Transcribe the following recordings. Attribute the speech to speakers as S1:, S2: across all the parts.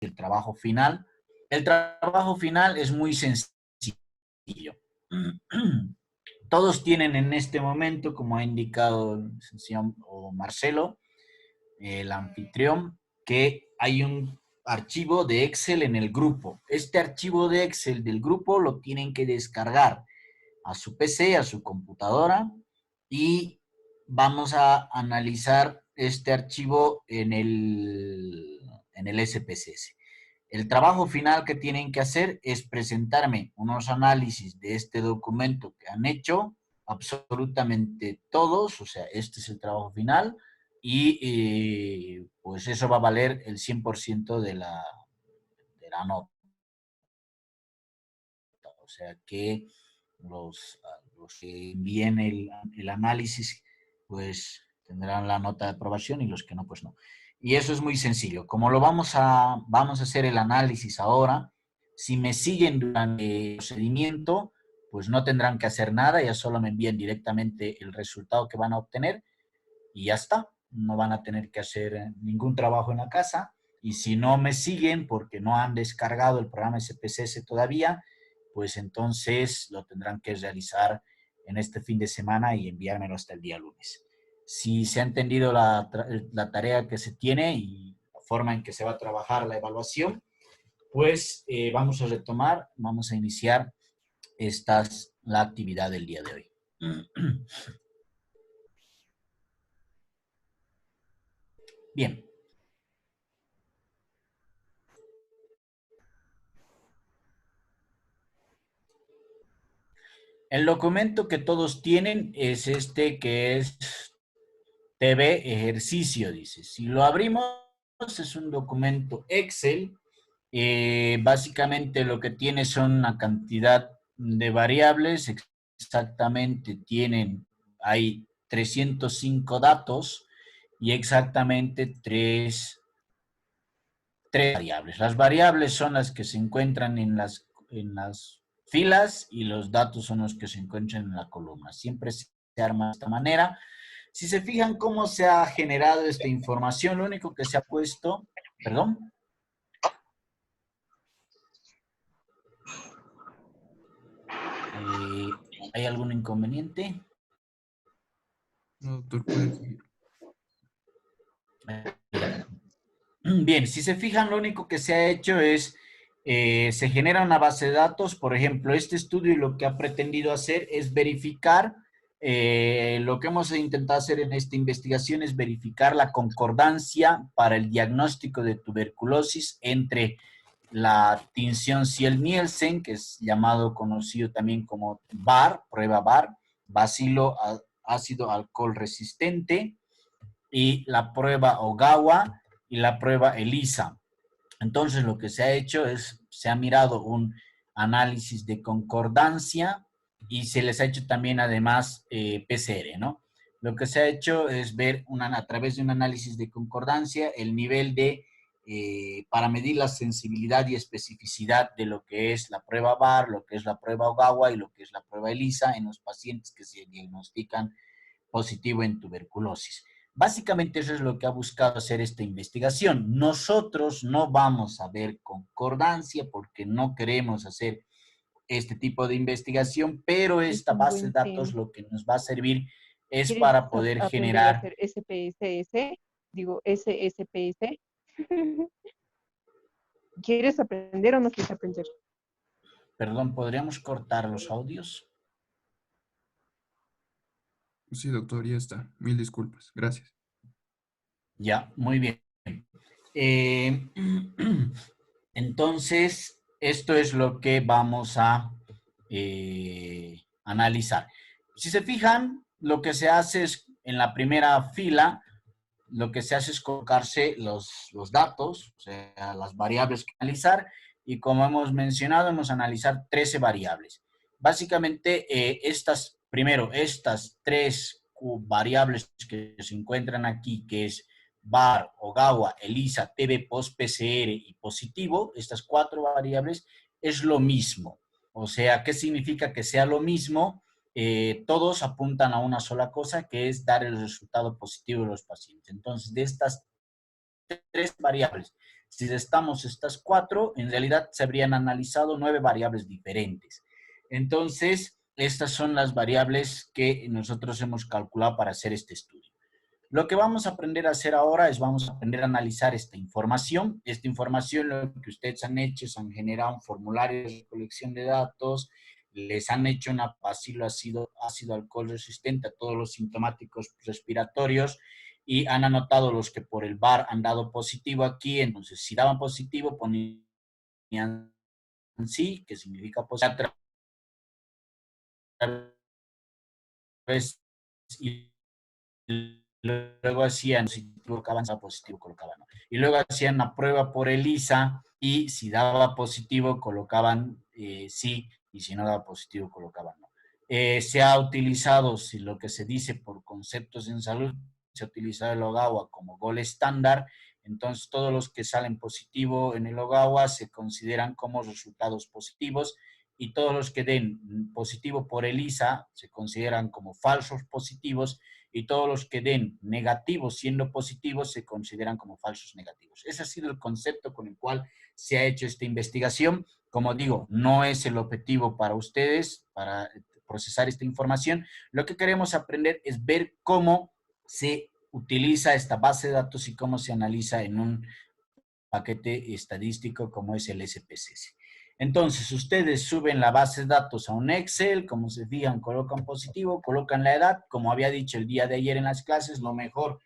S1: el trabajo final. El trabajo final es muy sencillo. Todos tienen en este momento, como ha indicado el señor Marcelo, el anfitrión, que hay un archivo de Excel en el grupo. Este archivo de Excel del grupo lo tienen que descargar a su PC, a su computadora, y vamos a analizar este archivo en el SPSS. El trabajo final que tienen que hacer es presentarme unos análisis de este documento que han hecho, absolutamente todos, o sea, este es el trabajo final, y pues eso va a valer el 100% de la nota. O sea que los que envíen el análisis, pues tendrán la nota de aprobación y los que no, pues no. Y eso es muy sencillo. Como vamos a hacer el análisis ahora, si me siguen durante el procedimiento, pues no tendrán que hacer nada, ya solo me envían directamente el resultado que van a obtener y ya está. No van a tener que hacer ningún trabajo en la casa. Y si no me siguen porque no han descargado el programa SPSS todavía, pues entonces lo tendrán que realizar en este fin de semana y enviármelo hasta el día lunes. Si se ha entendido la tarea que se tiene y la forma en que se va a trabajar la evaluación, pues vamos a retomar, vamos a iniciar la actividad del día de hoy. Bien. El documento que todos tienen es este que es TV ejercicio, dice. Si lo abrimos, es un documento Excel. Básicamente lo que tiene son una cantidad de variables. Exactamente hay 305 datos y exactamente tres variables. Las variables son las que se encuentran en las filas y los datos son los que se encuentran en la columna. Siempre se arma de esta manera. Si se fijan cómo se ha generado esta información, lo único que se ha puesto, perdón. ¿Hay algún inconveniente?
S2: No, doctor, puede seguir.
S1: Bien, si se fijan, lo único que se ha hecho es, se genera una base de datos. Por ejemplo, este estudio lo que ha pretendido hacer es verificar, lo que hemos intentado hacer en esta investigación es verificar la concordancia para el diagnóstico de tuberculosis entre la tinción Ziel-Nielsen, que es conocido también como BAR, prueba BAR, bacilo ácido alcohol resistente, y la prueba Ogawa y la prueba ELISA. Entonces, lo que se ha hecho es, se ha mirado un análisis de concordancia y se les ha hecho también, además, PCR, ¿no? Lo que se ha hecho es ver a través de un análisis de concordancia el nivel para medir la sensibilidad y especificidad de lo que es la prueba BAR, lo que es la prueba Ogawa y lo que es la prueba ELISA en los pacientes que se diagnostican positivo en tuberculosis. Básicamente eso es lo que ha buscado hacer esta investigación. Nosotros no vamos a ver concordancia porque no queremos hacer este tipo de investigación, pero
S3: Es
S1: esta
S3: un
S1: base de
S3: buen
S1: datos
S3: tema.
S1: lo que nos va a servir es
S3: ¿Quieres
S1: para poder
S3: aprender a
S1: generar,
S3: hacer SPSS? Digo, SSPS. ¿Quieres aprender o no quieres aprender?
S1: perdón, ¿podríamos cortar los audios?
S2: Sí, doctor, ya está. Mil disculpas. Gracias.
S1: Ya, muy bien. Eh, entonces, esto es lo que vamos a analizar. Si se fijan, lo que se hace es, en la primera fila, lo que se hace es colocarse los datos, o sea, las variables que analizar, y como hemos mencionado, hemos analizar 13 variables. Básicamente, primero, estas tres variables que se encuentran aquí, que es BAR, Ogawa, ELISA, TB post PCR y positivo, estas cuatro variables, es lo mismo. O sea, ¿qué significa que sea lo mismo? Todos apuntan a una sola cosa, que es dar el resultado positivo de los pacientes. Entonces, de estas tres variables, Si restamos estas 4, en realidad se habrían analizado 9 variables diferentes. Entonces, estas son las variables que nosotros hemos calculado para hacer este estudio. Lo que vamos a aprender a hacer ahora es vamos a aprender a analizar esta información. Esta información, lo que ustedes han hecho es han generado un formulario de recolección de datos, les han hecho una bacilo ácido alcohol resistente a todos los sintomáticos respiratorios y han anotado los que por el VAR han dado positivo aquí. Entonces, si daban positivo, ponían sí, que significa positivo. Y luego hacían positivo, colocaban positivo, colocaban, ¿no? Y luego hacían la prueba por ELISA y si daba positivo colocaban sí y si no daba positivo colocaban no. Se ha utilizado, si lo que se dice por conceptos en salud, se ha utilizado el Ogawa como gol estándar, entonces todos los que salen positivo en el Ogawa se consideran como resultados positivos y todos los que den positivo por ELISA se consideran como falsos positivos y todos los que den negativos siendo positivos se consideran como falsos negativos. Ese ha sido el concepto con el cual se ha hecho esta investigación. Como digo, no es el objetivo para ustedes, para procesar esta información. Lo que queremos aprender es ver cómo se utiliza esta base de datos y cómo se analiza en un paquete estadístico como es el SPSS. Entonces, ustedes suben la base de datos a un Excel, como se fijan, colocan positivo, colocan la edad, como había dicho el día de ayer en las clases, lo mejor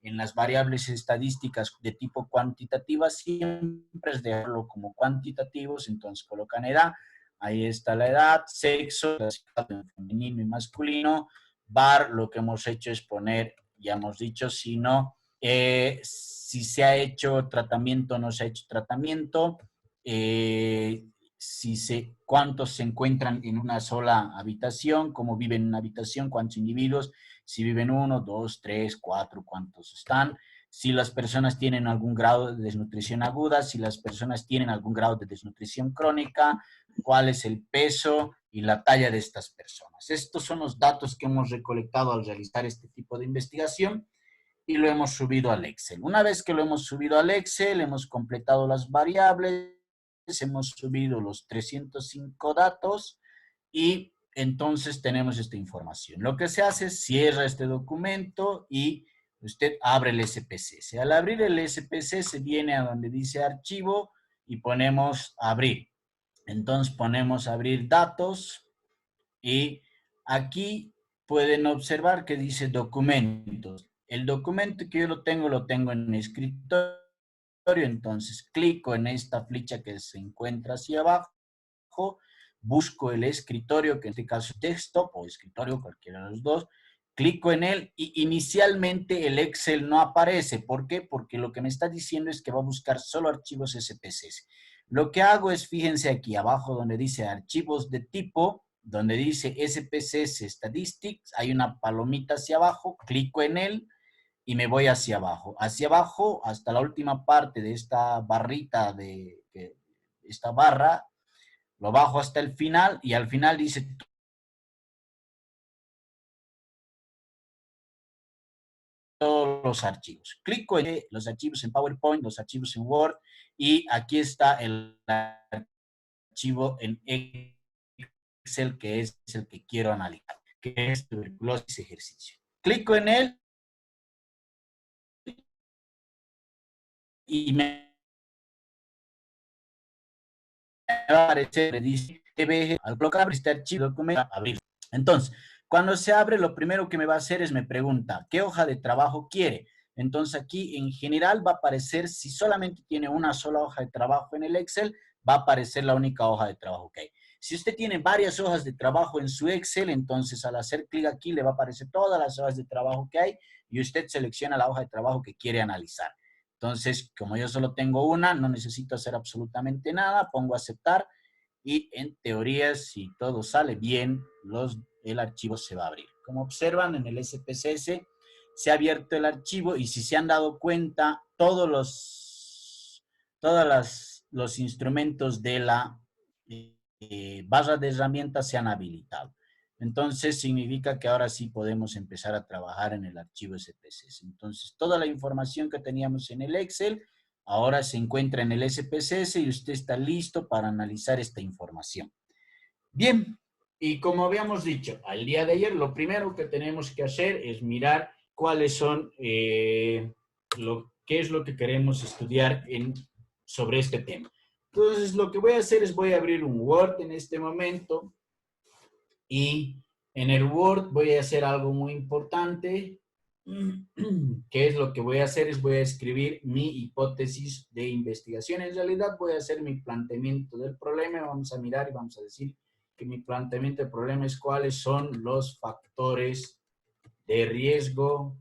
S1: en las variables estadísticas de tipo cuantitativa siempre es dejarlo como cuantitativos, entonces colocan edad, ahí está la edad, sexo, femenino y masculino, VAR, lo que hemos hecho es poner, ya hemos dicho, si no, si se ha hecho tratamiento o no se ha hecho tratamiento, cuántos se encuentran en una sola habitación, cómo viven en una habitación, cuántos individuos, si viven 1, 2, 3, 4, cuántos están, si las personas tienen algún grado de desnutrición aguda, si las personas tienen algún grado de desnutrición crónica, cuál es el peso y la talla de estas personas. Estos son los datos que hemos recolectado al realizar este tipo de investigación y lo hemos subido al Excel. Una vez que lo hemos subido al Excel, hemos completado las variables, hemos subido los 305 datos y entonces tenemos esta información. Lo que se hace es cierra este documento y usted abre el SPSS. Al abrir el SPSS viene a donde dice archivo y ponemos abrir. Entonces ponemos abrir datos y aquí pueden observar que dice documentos. El documento que yo lo tengo en escritorio, entonces clico en esta flecha que se encuentra hacia abajo, busco el escritorio, que en este caso es desktop o escritorio, cualquiera de los dos, clico en él y inicialmente el Excel no aparece. ¿Por qué? Porque lo que me está diciendo es que va a buscar solo archivos SPSS. Lo que hago es, fíjense aquí abajo donde dice archivos de tipo, donde dice SPSS Statistics, hay una palomita hacia abajo, clico en él y me voy hacia abajo. Hacia abajo, hasta la última parte de esta barrita, de esta barra, lo bajo hasta el final y al final dice todos los archivos. Clico en los archivos en PowerPoint, los archivos en Word y aquí está el archivo en Excel que es el que quiero analizar, que es tuberculosis ejercicio. Clico en él y me va a aparecer, dice, al colocar este archivo documento, abrir. Entonces, cuando se abre, lo primero que me va a hacer es me pregunta, ¿qué hoja de trabajo quiere? Entonces aquí en general va a aparecer, si solamente tiene una sola hoja de trabajo en el Excel, va a aparecer la única hoja de trabajo que hay. Si usted tiene varias hojas de trabajo en su Excel, entonces al hacer clic aquí le va a aparecer todas las hojas de trabajo que hay y usted selecciona la hoja de trabajo que quiere analizar. Entonces, como yo solo tengo una, no necesito hacer absolutamente nada, pongo aceptar y en teoría, si todo sale bien, el archivo se va a abrir. Como observan en el SPSS, se ha abierto el archivo y si se han dado cuenta, todos los instrumentos de la barra de herramientas se han habilitado. Entonces, significa que ahora sí podemos empezar a trabajar en el archivo SPSS. Entonces, toda la información que teníamos en el Excel, ahora se encuentra en el SPSS y usted está listo para analizar esta información. Bien, y como habíamos dicho al día de ayer, lo primero que tenemos que hacer es mirar cuáles son, qué es lo que queremos estudiar sobre este tema. Entonces, lo que voy a hacer es voy a abrir un Word en este momento y en el Word voy a hacer algo muy importante. ¿Qué es lo que voy a hacer? Es voy a escribir mi hipótesis de investigación. En realidad voy a hacer mi planteamiento del problema. Vamos a mirar y vamos a decir que mi planteamiento del problema es cuáles son los factores de riesgo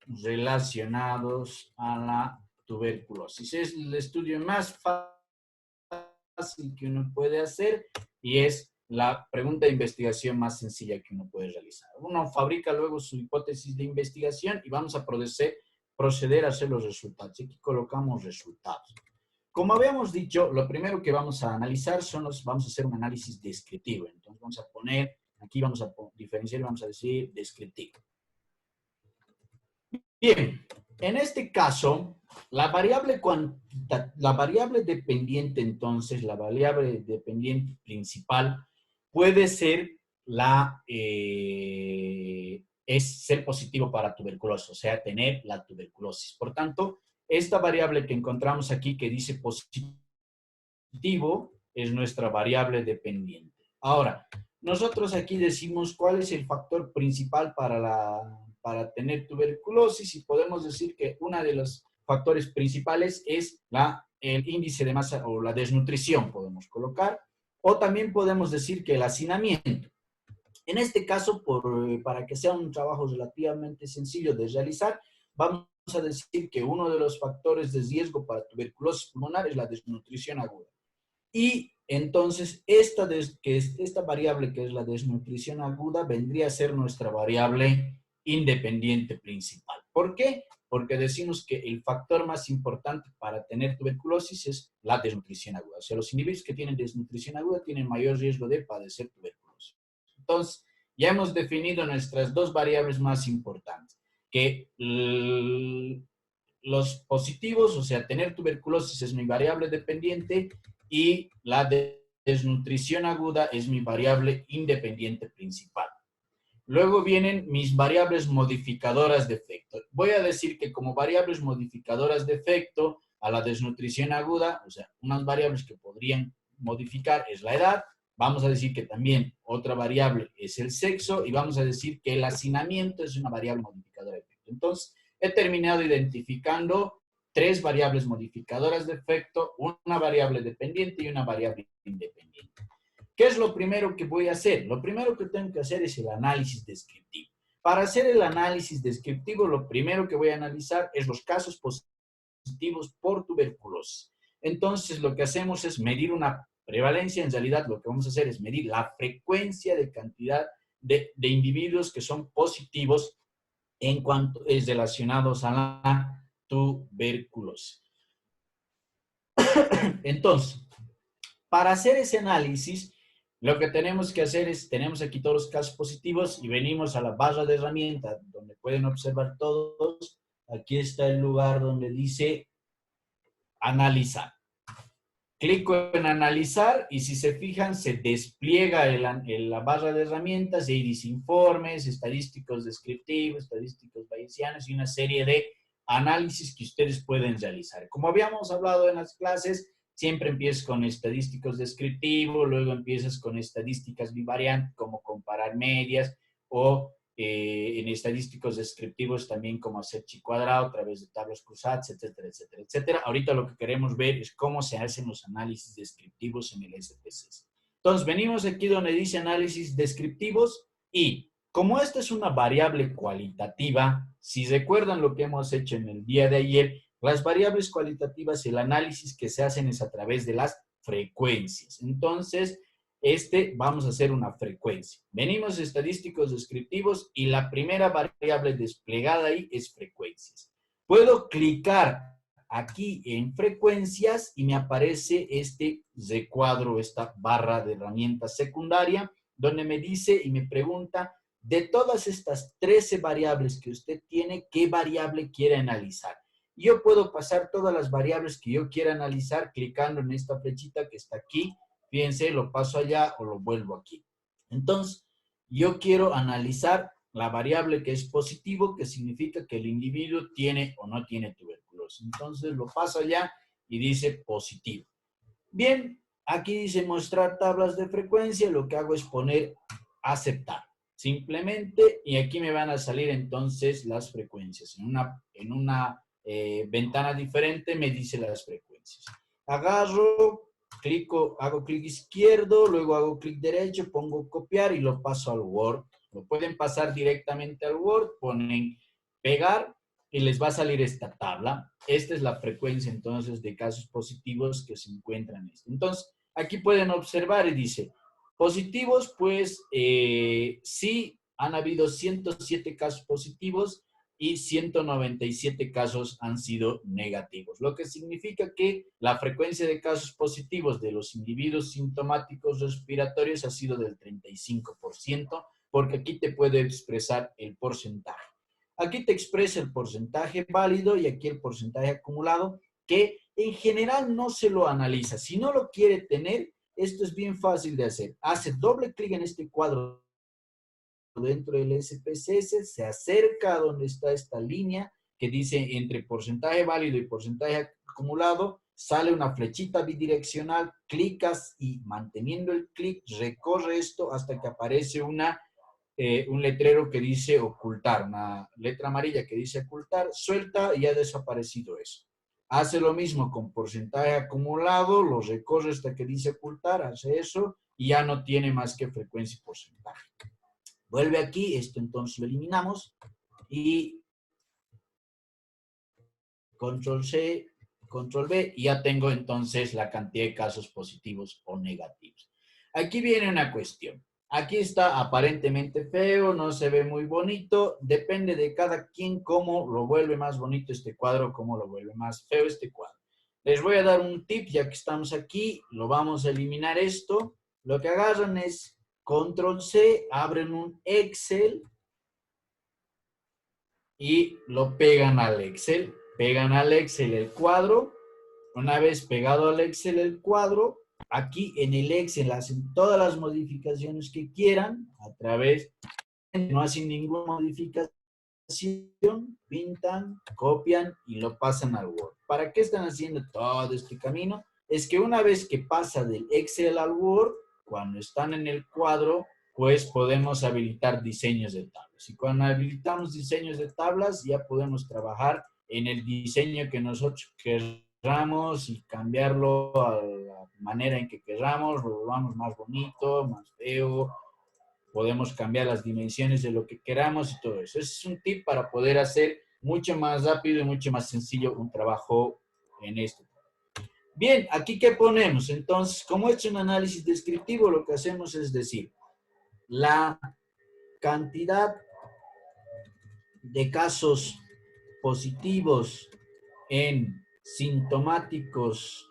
S1: relacionados a la tuberculosis. Es el estudio más fácil que uno puede hacer y es la pregunta de investigación más sencilla que uno puede realizar. Uno fabrica luego su hipótesis de investigación y vamos a proceder a hacer los resultados. Aquí colocamos resultados. Como habíamos dicho, lo primero que vamos a analizar vamos a hacer un análisis descriptivo. Entonces vamos a poner, aquí vamos a diferenciar y vamos a decir descriptivo. Bien, en este caso, la variable dependiente, entonces, la variable dependiente principal puede ser es ser positivo para tuberculosis, o sea, tener la tuberculosis. Por tanto, esta variable que encontramos aquí que dice positivo es nuestra variable dependiente. Ahora, nosotros aquí decimos cuál es el factor principal para tener tuberculosis y podemos decir que uno de los factores principales es el índice de masa o la desnutrición, podemos colocar, o también podemos decir que el hacinamiento. En este caso, para que sea un trabajo relativamente sencillo de realizar, vamos a decir que uno de los factores de riesgo para tuberculosis pulmonar es la desnutrición aguda. Y entonces, esta variable que es la desnutrición aguda vendría a ser nuestra variable independiente principal. ¿Por qué? Porque decimos que el factor más importante para tener tuberculosis es la desnutrición aguda. O sea, los individuos que tienen desnutrición aguda tienen mayor riesgo de padecer tuberculosis. Entonces, ya hemos definido nuestras dos variables más importantes, que los positivos, o sea, tener tuberculosis es mi variable dependiente y la desnutrición aguda es mi variable independiente principal. Luego vienen mis variables modificadoras de efecto. Voy a decir que como variables modificadoras de efecto a la desnutrición aguda, o sea, unas variables que podrían modificar es la edad, vamos a decir que también otra variable es el sexo y vamos a decir que el hacinamiento es una variable modificadora de efecto. Entonces, he terminado identificando tres variables modificadoras de efecto, una variable dependiente y una variable independiente. ¿Qué es lo primero que voy a hacer? Lo primero que tengo que hacer es el análisis descriptivo. Para hacer el análisis descriptivo, lo primero que voy a analizar es los casos positivos por tuberculosis. Entonces, lo que hacemos es medir una prevalencia. En realidad, lo que vamos a hacer es medir la frecuencia de cantidad de individuos que son positivos en cuanto es relacionados a la tuberculosis. Entonces, para hacer ese análisis, lo que tenemos que hacer es, tenemos aquí todos los casos positivos y venimos a la barra de herramientas, donde pueden observar todos. Aquí está el lugar donde dice analizar. Clico en analizar y si se fijan, se despliega la barra de herramientas y ahí dice informes, estadísticos descriptivos, estadísticos bayesianos y una serie de análisis que ustedes pueden realizar. Como habíamos hablado en las clases, siempre empiezas con estadísticos descriptivos, luego empiezas con estadísticas bivariantes, como comparar medias, o en estadísticos descriptivos también como hacer chi cuadrado a través de tablas cruzadas, etcétera, etcétera, etcétera. Ahorita lo que queremos ver es cómo se hacen los análisis descriptivos en el SPSS. Entonces, venimos aquí donde dice análisis descriptivos y como esta es una variable cualitativa, si recuerdan lo que hemos hecho en el día de ayer, las variables cualitativas, el análisis que se hacen es a través de las frecuencias. Entonces, vamos a hacer una frecuencia. Venimos estadísticos descriptivos y la primera variable desplegada ahí es frecuencias. Puedo clicar aquí en frecuencias y me aparece este recuadro, esta barra de herramientas secundaria, donde me dice y me pregunta, de todas estas 13 variables que usted tiene, ¿qué variable quiere analizar? y yo puedo pasar todas las variables que yo quiera analizar clicando en esta flechita que está aquí. Fíjense, lo paso allá o lo vuelvo aquí. Entonces, yo quiero analizar la variable que es positivo, que significa que el individuo tiene o no tiene tuberculosis. Entonces, lo paso allá y dice positivo. Bien, aquí dice mostrar tablas de frecuencia. Lo que hago es poner aceptar. Simplemente, y aquí me van a salir entonces las frecuencias. En una ventana diferente me dice las frecuencias. Agarro, hago clic izquierdo, luego hago clic derecho, pongo copiar y lo paso al Word. Lo pueden pasar directamente al Word, ponen pegar y les va a salir esta tabla. Esta es la frecuencia entonces de casos positivos que se encuentran. Entonces, aquí pueden observar y dice, positivos, pues sí, han habido 107 casos positivos y 197 casos han sido negativos, lo que significa que la frecuencia de casos positivos de los individuos sintomáticos respiratorios ha sido del 35%, porque aquí te puede expresar el porcentaje. Aquí te expresa el porcentaje válido y aquí el porcentaje acumulado, que en general no se lo analiza. Si no lo quiere tener, esto es bien fácil de hacer. Hace doble clic en este cuadro dentro del SPSS, se acerca a donde está esta línea que dice entre porcentaje válido y porcentaje acumulado, sale una flechita bidireccional, clicas y manteniendo el clic recorre esto hasta que aparece un letrero que dice ocultar, una letra amarilla que dice ocultar, suelta y ha desaparecido eso. Hace lo mismo con porcentaje acumulado, lo recorre hasta que dice ocultar, hace eso y ya no tiene más que frecuencia y porcentaje. Vuelve aquí, esto entonces lo eliminamos y control C, control V y ya tengo entonces la cantidad de casos positivos o negativos. Aquí viene una cuestión. Aquí está aparentemente feo, no se ve muy bonito, depende de cada quien cómo lo vuelve más bonito este cuadro, cómo lo vuelve más feo este cuadro. Les voy a dar un tip, ya que estamos aquí, lo vamos a eliminar esto. Lo que agarran es control C, abren un Excel y lo pegan al Excel. Pegan al Excel el cuadro. Una vez pegado al Excel el cuadro, aquí en el Excel hacen todas las modificaciones que quieran a través, no hacen ninguna modificación, pintan, copian y lo pasan al Word. ¿Para qué están haciendo todo este camino? Es que una vez que pasa del Excel al Word, cuando están en el cuadro, pues podemos habilitar diseños de tablas. Y cuando habilitamos diseños de tablas, ya podemos trabajar en el diseño que nosotros queramos y cambiarlo a la manera en que queramos, lo volvamos más bonito, más feo, podemos cambiar las dimensiones de lo que queramos y todo eso. Ese es un tip para poder hacer mucho más rápido y mucho más sencillo un trabajo en esto. Bien, aquí ¿qué ponemos? Entonces, como es un análisis descriptivo, lo que hacemos es decir, la cantidad de casos positivos en sintomáticos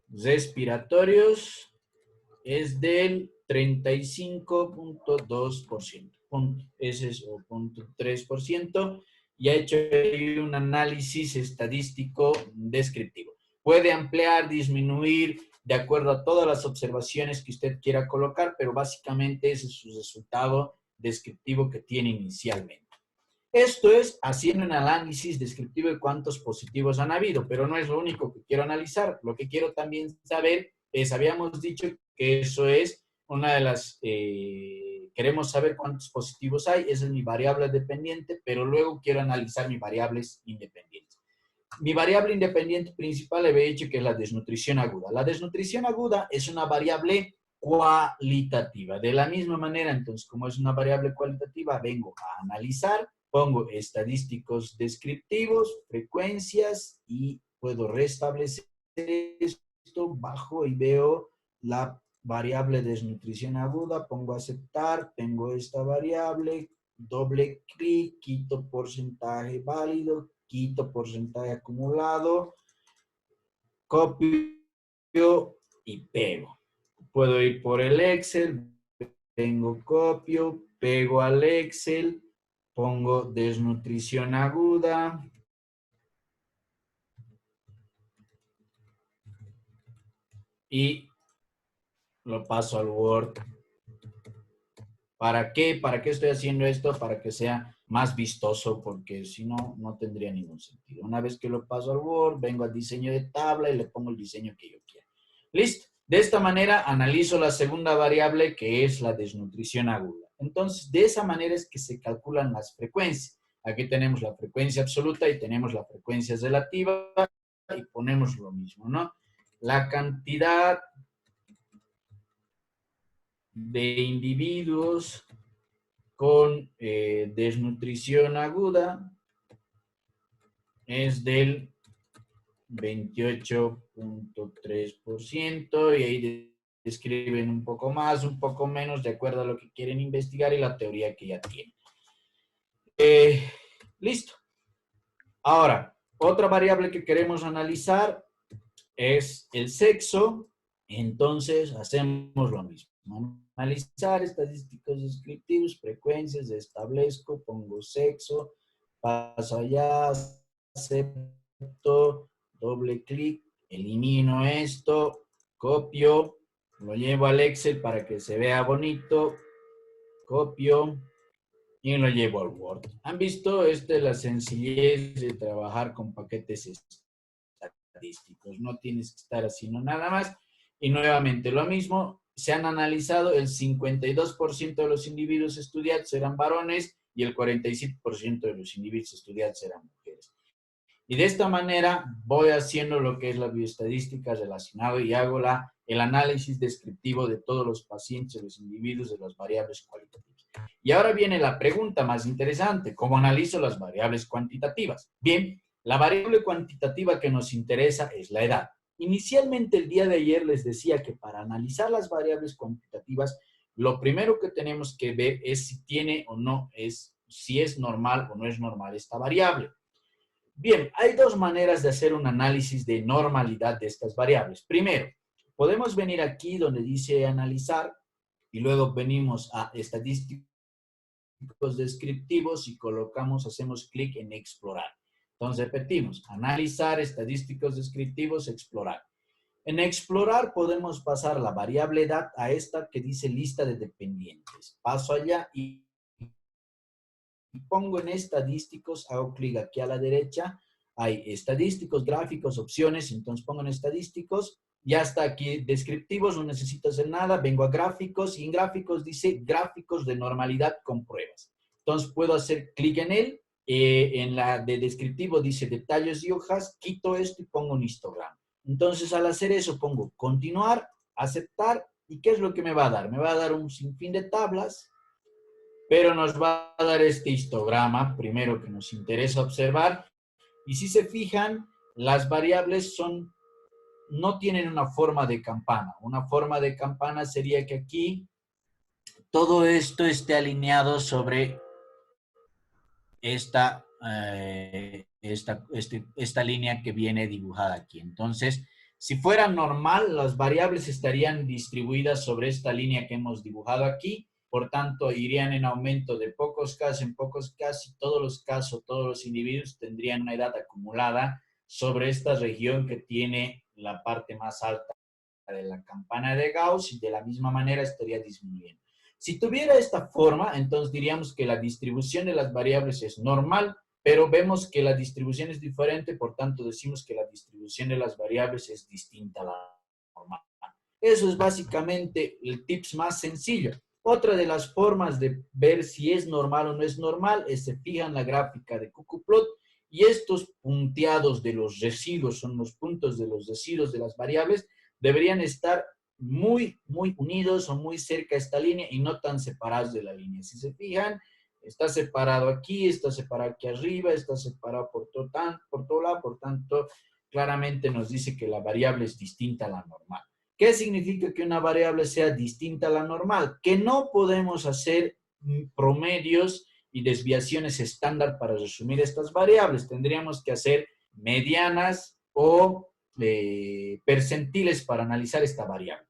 S1: respiratorios es del 35.2%. Ese es o 0.3%. Y ha hecho un análisis estadístico descriptivo. Puede ampliar, disminuir, de acuerdo a todas las observaciones que usted quiera colocar, pero básicamente ese es su resultado descriptivo que tiene inicialmente. Esto es haciendo un análisis descriptivo de cuántos positivos han habido, pero no es lo único que quiero analizar. Lo que quiero también saber es, habíamos dicho que eso es una de las, queremos saber cuántos positivos hay, esa es mi variable dependiente, pero luego quiero analizar mis variables independientes. Mi variable independiente principal le había dicho que es la desnutrición aguda. La desnutrición aguda es una variable cualitativa. De la misma manera, entonces, como es una variable cualitativa, vengo a analizar, pongo estadísticos descriptivos, frecuencias y puedo restablecer esto, bajo y veo la variable desnutrición aguda, pongo aceptar, tengo esta variable, doble clic, quito porcentaje válido, quito porcentaje acumulado, copio y pego. Puedo ir por el Excel, tengo copio, pego al Excel, pongo desnutrición aguda, y lo paso al Word. ¿Para qué? ¿Para qué estoy haciendo esto? Para que sea más vistoso, porque si no, no tendría ningún sentido. Una vez que lo paso al Word, vengo al diseño de tabla y le pongo el diseño que yo quiera. Listo. De esta manera analizo la segunda variable, que es la desnutrición aguda. Entonces, de esa manera es que se calculan las frecuencias. Aquí tenemos la frecuencia absoluta y tenemos la frecuencia relativa y ponemos lo mismo, ¿no? La cantidad de individuos con desnutrición aguda es del 28.3% y ahí describen un poco más, un poco menos, de acuerdo a lo que quieren investigar y la teoría que ya tienen. Listo. Ahora, otra variable que queremos analizar es el sexo. Entonces, hacemos lo mismo. Analizar estadísticos descriptivos, frecuencias, establezco, pongo sexo, paso allá, acepto, doble clic, elimino esto, copio, lo llevo al Excel para que se vea bonito, copio y lo llevo al Word. ¿Han visto? Esta es la sencillez de trabajar con paquetes estadísticos. No tienes que estar haciendo nada más. Y nuevamente lo mismo, se han analizado el 52% de los individuos estudiados eran varones y el 47% de los individuos estudiados eran mujeres. Y de esta manera voy haciendo lo que es la bioestadística relacionada y hago el análisis descriptivo de todos los pacientes, de los individuos, de las variables cualitativas. Y ahora viene la pregunta más interesante, ¿cómo analizo las variables cuantitativas? Bien, la variable cuantitativa que nos interesa es la edad. Inicialmente el día de ayer les decía que para analizar las variables cuantitativas, lo primero que tenemos que ver es si tiene o no si es normal o no es normal esta variable. Bien, hay dos maneras de hacer un análisis de normalidad de estas variables. Primero, podemos venir aquí donde dice analizar y luego venimos a estadísticos descriptivos y hacemos clic en explorar. Entonces repetimos, analizar, estadísticos descriptivos, explorar. En explorar podemos pasar la variable edad a esta que dice lista de dependientes. Paso allá y pongo en estadísticos, hago clic aquí a la derecha, hay estadísticos, gráficos, opciones, entonces pongo en estadísticos, ya está aquí descriptivos, no necesito hacer nada, vengo a gráficos y en gráficos dice gráficos de normalidad con pruebas. Entonces puedo hacer clic en él, en la de descriptivo dice detalles y hojas, quito esto y pongo un histograma. Entonces al hacer eso pongo continuar, aceptar y ¿qué es lo que me va a dar? Me va a dar un sinfín de tablas, pero nos va a dar este histograma, primero que nos interesa observar. Y si se fijan, las variables no tienen una forma de campana. Una forma de campana sería que aquí todo esto esté alineado sobre esta línea que viene dibujada aquí. Entonces, si fuera normal, las variables estarían distribuidas sobre esta línea que hemos dibujado aquí. Por tanto, irían en aumento de pocos casos en pocos casos y todos los individuos tendrían una edad acumulada sobre esta región que tiene la parte más alta de la campana de Gauss y de la misma manera estaría disminuyendo. Si tuviera esta forma, entonces diríamos que la distribución de las variables es normal, pero vemos que la distribución es diferente, por tanto decimos que la distribución de las variables es distinta a la normal. Eso es básicamente el tips más sencillo. Otra de las formas de ver si es normal o no es normal es se fijan la gráfica de Cuckooplot y estos punteados de los residuos son los puntos de los residuos de las variables, deberían estar muy unidos o muy cerca de esta línea y no tan separados de la línea. Si se fijan, está separado aquí, está separado aquí arriba, está separado por todo lado, por tanto, claramente nos dice que la variable es distinta a la normal. ¿Qué significa que una variable sea distinta a la normal? Que no podemos hacer promedios y desviaciones estándar para resumir estas variables. Tendríamos que hacer medianas o percentiles para analizar esta variable.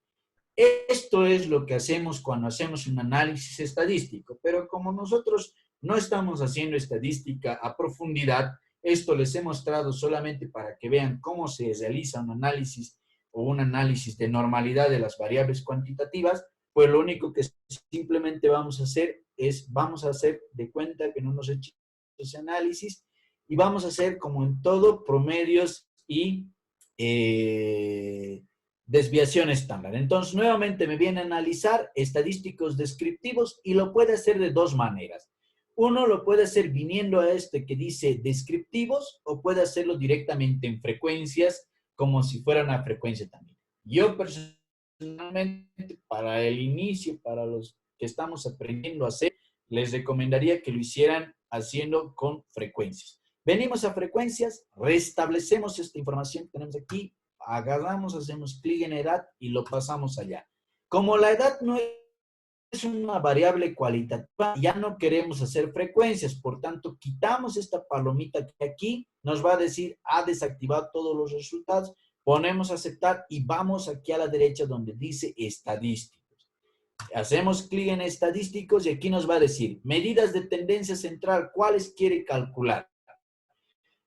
S1: Esto es lo que hacemos cuando hacemos un análisis estadístico, pero como nosotros no estamos haciendo estadística a profundidad, esto les he mostrado solamente para que vean cómo se realiza un análisis o un análisis de normalidad de las variables cuantitativas, pues lo único que simplemente vamos a hacer es, vamos a hacer de cuenta que no hemos hecho ese análisis y vamos a hacer, como en todo, promedios y desviación estándar. Entonces, nuevamente me viene a analizar estadísticos descriptivos y lo puede hacer de dos maneras. Uno lo puede hacer viniendo a este que dice descriptivos o puede hacerlo directamente en frecuencias como si fuera una frecuencia también. Yo personalmente, para el inicio, para los que estamos aprendiendo a hacer, les recomendaría que lo hicieran haciendo con frecuencias. Venimos a frecuencias, restablecemos esta información que tenemos aquí, agarramos, hacemos clic en edad y lo pasamos allá. Como la edad no es una variable cualitativa, ya no queremos hacer frecuencias, por tanto, quitamos esta palomita que aquí nos va a decir, ha desactivado todos los resultados, ponemos aceptar y vamos aquí a la derecha donde dice estadísticos. Hacemos clic en estadísticos y aquí nos va a decir, medidas de tendencia central, ¿cuáles quiere calcular?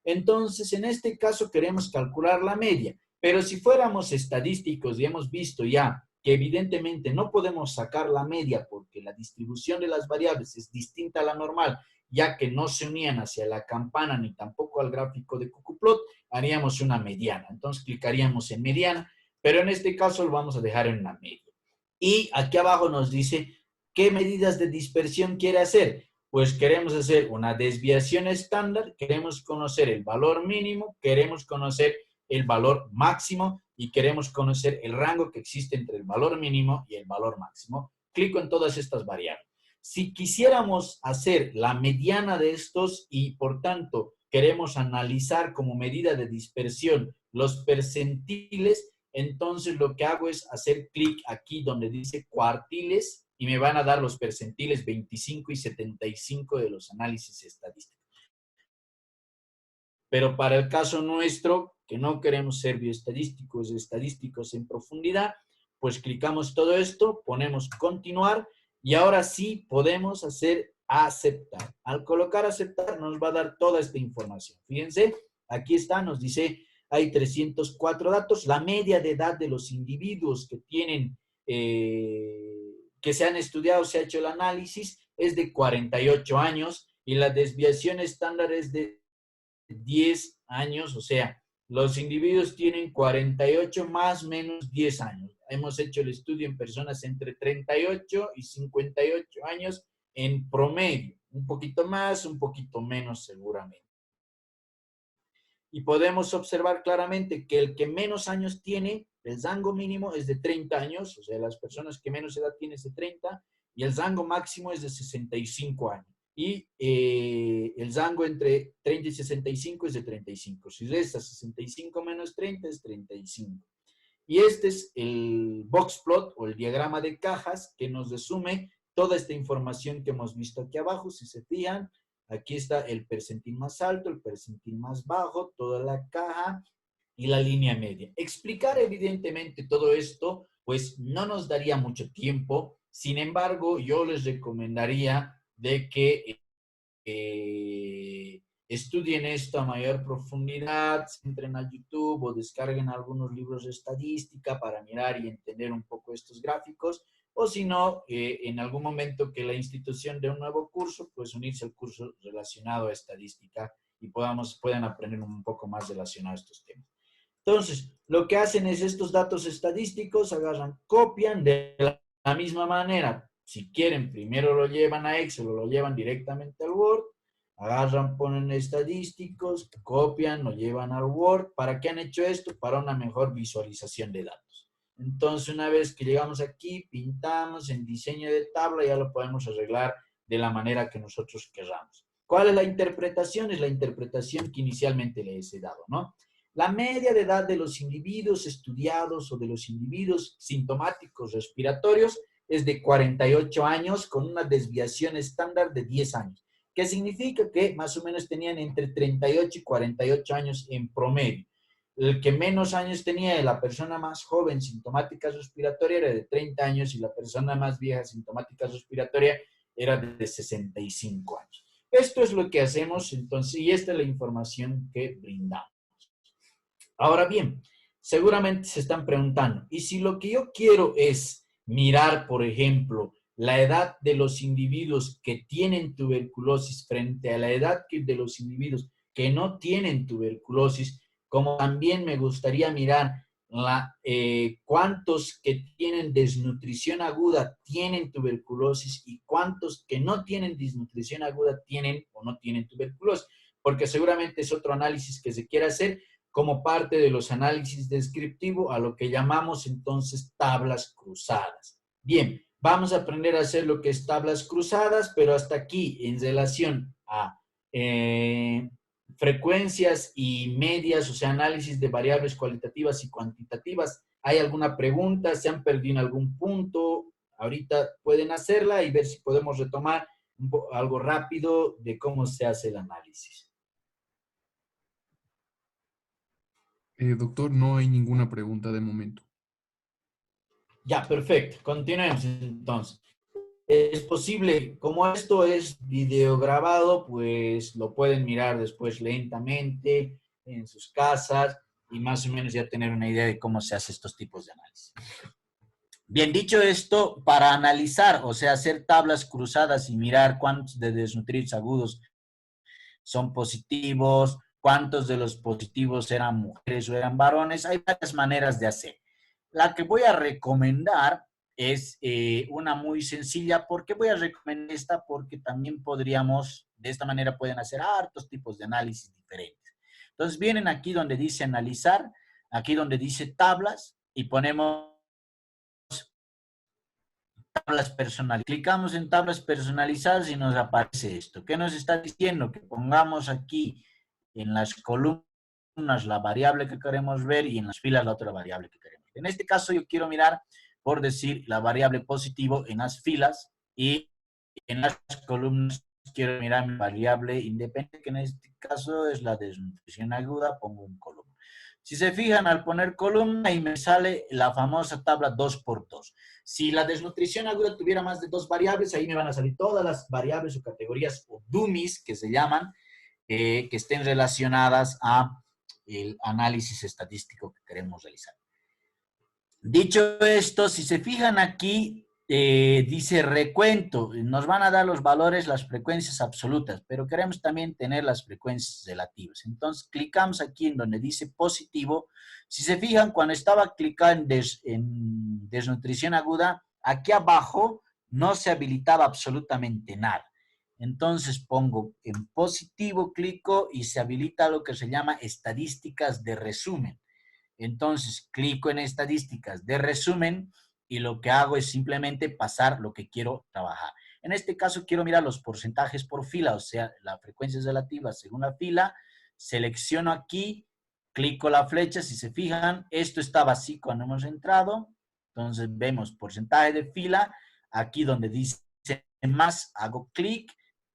S1: Entonces, en este caso queremos calcular la media, pero si fuéramos estadísticos y hemos visto ya que evidentemente no podemos sacar la media porque la distribución de las variables es distinta a la normal, ya que no se unían hacia la campana ni tampoco al gráfico de Cucuplot, haríamos una mediana. Entonces clicaríamos en mediana, pero en este caso lo vamos a dejar en una media. Y aquí abajo nos dice qué medidas de dispersión quiere hacer. Pues queremos hacer una desviación estándar, queremos conocer el valor mínimo, queremos conocer el valor máximo y queremos conocer el rango que existe entre el valor mínimo y el valor máximo. Clico en todas estas variables. Si quisiéramos hacer la mediana de estos y por tanto queremos analizar como medida de dispersión los percentiles, entonces lo que hago es hacer clic aquí donde dice cuartiles y me van a dar los percentiles 25 y 75 de los análisis estadísticos. Pero para el caso nuestro, que no queremos ser bioestadísticos, estadísticos en profundidad, pues clicamos todo esto, ponemos continuar y ahora sí podemos hacer aceptar. Al colocar aceptar nos va a dar toda esta información. Fíjense, aquí está, nos dice, hay 304 datos, la media de edad de los individuos que tienen, que se han estudiado, se ha hecho el análisis, es de 48 años y la desviación estándar es de 10 años, o sea, los individuos tienen 48 más o menos 10 años. Hemos hecho el estudio en personas entre 38 y 58 años en promedio, un poquito más, un poquito menos seguramente. Y podemos observar claramente que el que menos años tiene, el rango mínimo es de 30 años, o sea, las personas que menos edad tienen es de 30, y el rango máximo es de 65 años. Y el rango entre 30 y 65 es de 35. Si resta 65 menos 30 es 35. Y este es el box plot o el diagrama de cajas que nos resume toda esta información que hemos visto aquí abajo. Si se fijan, aquí está el percentil más alto, el percentil más bajo, toda la caja y la línea media. Explicar evidentemente todo esto, pues no nos daría mucho tiempo. Sin embargo, yo les recomendaría de que estudien esto a mayor profundidad, entren a YouTube o descarguen algunos libros de estadística para mirar y entender un poco estos gráficos, o si no, en algún momento que la institución dé un nuevo curso, pues unirse al curso relacionado a estadística y puedan aprender un poco más relacionado a estos temas. Entonces, lo que hacen es estos datos estadísticos, agarran, copian de la misma manera. Si quieren, primero lo llevan a Excel o lo llevan directamente al Word, agarran, ponen estadísticos, copian, lo llevan al Word. ¿Para qué han hecho esto? Para una mejor visualización de datos. Entonces, una vez que llegamos aquí, pintamos en diseño de tabla, ya lo podemos arreglar de la manera que nosotros queramos. ¿Cuál es la interpretación? Es la interpretación que inicialmente les he dado, ¿no? La media de edad de los individuos estudiados o de los individuos sintomáticos respiratorios es de 48 años con una desviación estándar de 10 años. ¿Qué significa? Que más o menos tenían entre 38 y 48 años en promedio. El que menos años tenía, la persona más joven sintomática respiratoria era de 30 años y la persona más vieja sintomática respiratoria era de 65 años. Esto es lo que hacemos entonces y esta es la información que brindamos. Ahora bien, seguramente se están preguntando, y si lo que yo quiero es mirar, por ejemplo, la edad de los individuos que tienen tuberculosis frente a la edad de los individuos que no tienen tuberculosis, como también me gustaría mirar cuántos que tienen desnutrición aguda tienen tuberculosis y cuántos que no tienen desnutrición aguda tienen o no tienen tuberculosis, porque seguramente es otro análisis que se quiere hacer como parte de los análisis descriptivos a lo que llamamos entonces tablas cruzadas. Bien, vamos a aprender a hacer lo que es tablas cruzadas, pero hasta aquí en relación a frecuencias y medias, o sea, análisis de variables cualitativas y cuantitativas. ¿Hay alguna pregunta? ¿Se han perdido en algún punto? Ahorita pueden hacerla y ver si podemos retomar algo rápido de cómo se hace el análisis.
S2: Doctor, no hay ninguna pregunta de momento.
S1: Ya, perfecto. Continuemos entonces. Es posible, como esto es video grabado, pues lo pueden mirar después lentamente en sus casas y más o menos ya tener una idea de cómo se hace estos tipos de análisis. Bien, dicho esto, para analizar, o sea, hacer tablas cruzadas y mirar cuántos de desnutridos agudos son positivos, cuántos de los positivos eran mujeres o eran varones, hay varias maneras de hacer. La que voy a recomendar es una muy sencilla. ¿Por qué voy a recomendar esta? Porque también podríamos, de esta manera pueden hacer hartos tipos de análisis diferentes. Entonces vienen aquí donde dice analizar, aquí donde dice tablas y ponemos tablas personalizadas. Clicamos en tablas personalizadas y nos aparece esto. ¿Qué nos está diciendo? Que pongamos aquí en las columnas la variable que queremos ver y en las filas la otra variable que queremos ver. En este caso yo quiero mirar, por decir, la variable positivo en las filas y en las columnas quiero mirar mi variable independiente, que en este caso es la desnutrición aguda, pongo un columna. Si se fijan, al poner columna y me sale la famosa tabla 2x2. Si la desnutrición aguda tuviera más de 2 variables, ahí me van a salir todas las variables o categorías o dummies que se llaman, que estén relacionadas a el análisis estadístico que queremos realizar. Dicho esto, si se fijan aquí, dice recuento, nos van a dar los valores, las frecuencias absolutas, pero queremos también tener las frecuencias relativas. Entonces, clicamos aquí en donde dice positivo. Si se fijan, cuando estaba clicando en desnutrición aguda, aquí abajo no se habilitaba absolutamente nada. Entonces pongo en positivo, clico y se habilita lo que se llama estadísticas de resumen. Entonces, clico en estadísticas de resumen y lo que hago es simplemente pasar lo que quiero trabajar. En este caso, quiero mirar los porcentajes por fila, o sea, las frecuencias relativas según la fila. Selecciono aquí, clico la flecha. Si se fijan, esto estaba así cuando hemos entrado. Entonces, vemos porcentaje de fila. Aquí donde dice más, hago clic,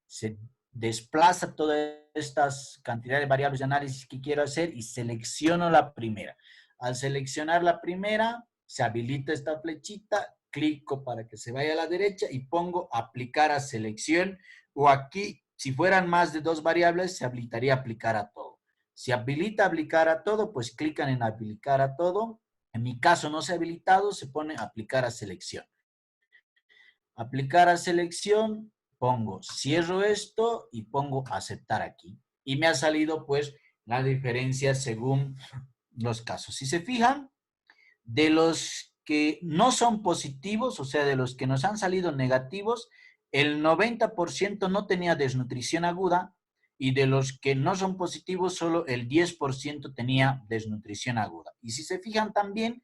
S1: se desplaza todas estas cantidades de variables de análisis que quiero hacer y selecciono la primera. Al seleccionar la primera, se habilita esta flechita, clico para que se vaya a la derecha y pongo aplicar a selección, o aquí, si fueran más de 2 variables, se habilitaría aplicar a todo. Si habilita aplicar a todo, pues clican en aplicar a todo. En mi caso no se ha habilitado, se pone aplicar a selección. Aplicar a selección, pongo cierro esto y pongo aceptar aquí. Y me ha salido pues la diferencia según los casos. Si se fijan, de los que no son positivos, o sea, de los que nos han salido negativos, el 90% no tenía desnutrición aguda y de los que no son positivos, solo el 10% tenía desnutrición aguda. Y si se fijan también,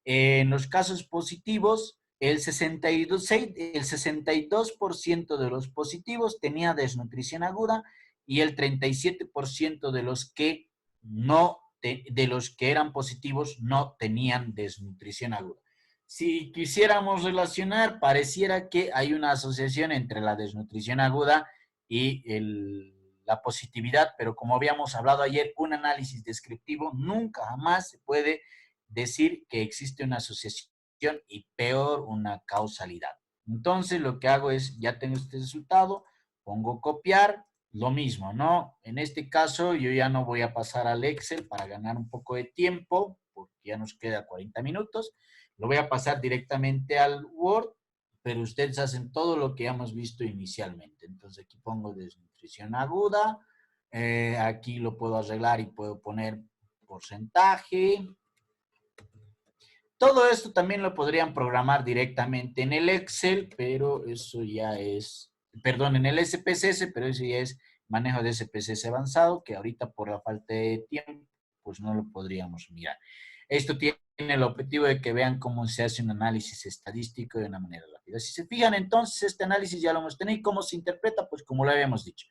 S1: en los casos positivos, el 62% de los positivos tenía desnutrición aguda y el 37% de los que no de los que eran positivos no tenían desnutrición aguda. Si quisiéramos relacionar, pareciera que hay una asociación entre la desnutrición aguda y la positividad, pero como habíamos hablado ayer, un análisis descriptivo nunca jamás se puede decir que existe una asociación y peor una causalidad. Entonces lo que hago es, ya tengo este resultado, pongo copiar, lo mismo, ¿no? En este caso yo ya no voy a pasar al Excel para ganar un poco de tiempo, porque ya nos queda 40 minutos. Lo voy a pasar directamente al Word, pero ustedes hacen todo lo que ya hemos visto inicialmente. Entonces aquí pongo desnutrición aguda, aquí lo puedo arreglar y puedo poner porcentaje. Todo esto también lo podrían programar directamente en el Excel, pero eso ya es, perdón, en el SPSS, pero eso ya es manejo de SPSS avanzado, que ahorita por la falta de tiempo, pues no lo podríamos mirar. Esto tiene el objetivo de que vean cómo se hace un análisis estadístico de una manera rápida. Si se fijan, entonces, este análisis ya lo hemos tenido. ¿Cómo se interpreta? Pues como lo habíamos dicho.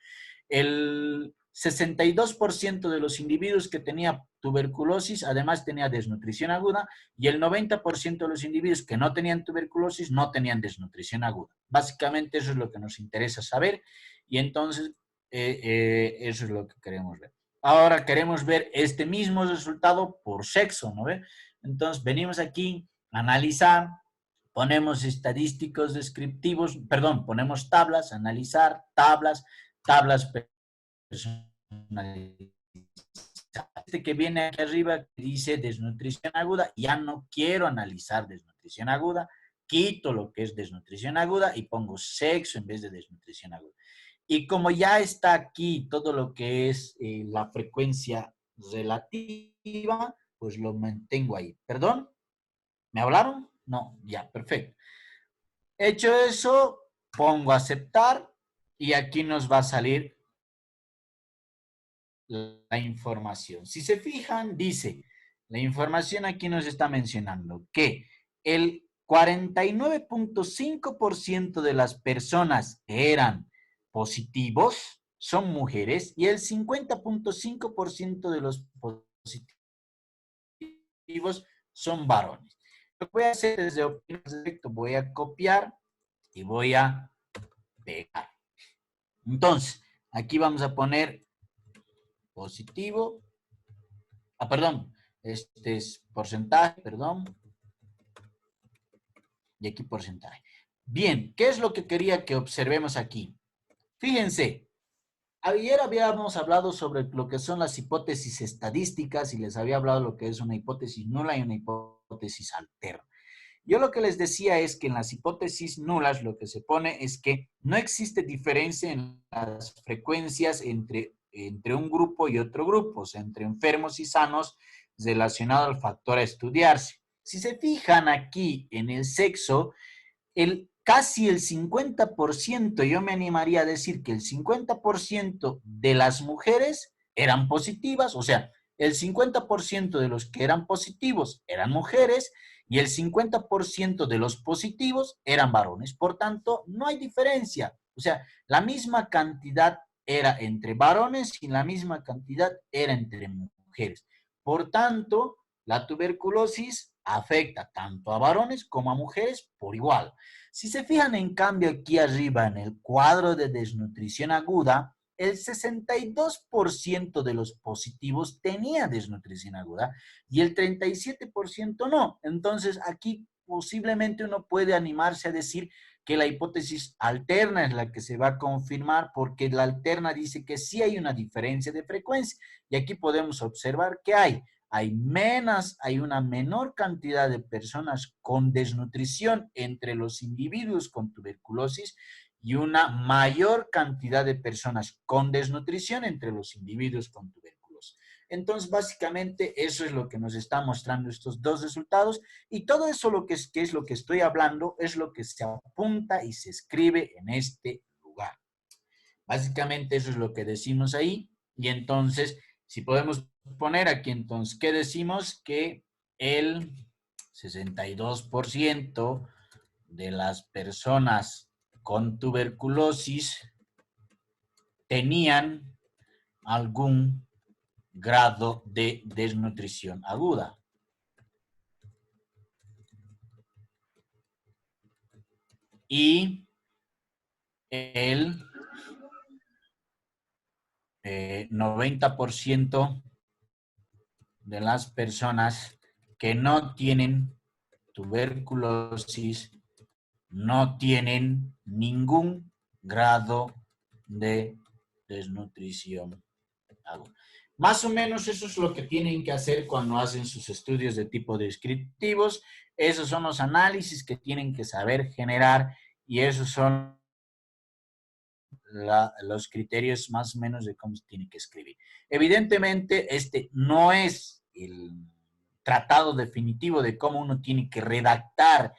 S1: El 62% de los individuos que tenía tuberculosis, además tenía desnutrición aguda, y el 90% de los individuos que no tenían tuberculosis no tenían desnutrición aguda. Básicamente eso es lo que nos interesa saber, y entonces eso es lo que queremos ver. Ahora queremos ver este mismo resultado por sexo, ¿no ve? Entonces venimos aquí a analizar, ponemos estadísticos descriptivos, perdón, ponemos tablas, analizar, tablas personalizadas. Este que viene aquí arriba que dice desnutrición aguda, ya no quiero analizar desnutrición aguda, quito lo que es desnutrición aguda y pongo sexo en vez de desnutrición aguda. Y como ya está aquí todo lo que es la frecuencia relativa, pues lo mantengo ahí. ¿Perdón? ¿Me hablaron? No, ya, perfecto. Hecho eso, pongo aceptar y aquí nos va a salir la información. Si se fijan, dice, la información aquí nos está mencionando que el 49.5% de las personas que eran positivos son mujeres y el 50.5% de los positivos son varones. Lo que voy a hacer desde Optimize Directo, voy a copiar y voy a pegar. Entonces, aquí vamos a poner positivo. Perdón, este es porcentaje, perdón. Y aquí porcentaje. Bien, ¿qué es lo que quería que observemos aquí? Fíjense, ayer habíamos hablado sobre lo que son las hipótesis estadísticas y les había hablado lo que es una hipótesis nula y una hipótesis alterna. Yo lo que les decía es que en las hipótesis nulas lo que se pone es que no existe diferencia en las frecuencias entre un grupo y otro grupo, o sea, entre enfermos y sanos relacionado al factor a estudiarse. Si se fijan aquí en el sexo, casi el 50%, yo me animaría a decir que el 50% de las mujeres eran positivas, o sea, el 50% de los que eran positivos eran mujeres y el 50% de los positivos eran varones. Por tanto, no hay diferencia. O sea, la misma cantidad era entre varones y la misma cantidad era entre mujeres. Por tanto, la tuberculosis afecta tanto a varones como a mujeres por igual. Si se fijan en cambio aquí arriba en el cuadro de desnutrición aguda, el 62% de los positivos tenía desnutrición aguda y el 37% no. Entonces aquí posiblemente uno puede animarse a decir que la hipótesis alterna es la que se va a confirmar porque la alterna dice que sí hay una diferencia de frecuencia y aquí podemos observar que hay una menor cantidad de personas con desnutrición entre los individuos con tuberculosis y una mayor cantidad de personas con desnutrición entre los individuos con tuberculosis. Entonces, básicamente, eso es lo que nos está mostrando estos dos resultados y todo eso lo que es lo que estoy hablando es lo que se apunta y se escribe en este lugar. Básicamente, eso es lo que decimos ahí y entonces, si podemos poner aquí, entonces, ¿qué decimos? Que el 62% de las personas con tuberculosis tenían algún grado de desnutrición aguda. Y el 90% de las personas que no tienen tuberculosis no tienen ningún grado de desnutrición aguda. Más o menos eso es lo que tienen que hacer cuando hacen sus estudios de tipo descriptivos. Esos son los análisis que tienen que saber generar y esos son los criterios más o menos de cómo se tiene que escribir. Evidentemente, este no es el tratado definitivo de cómo uno tiene que redactar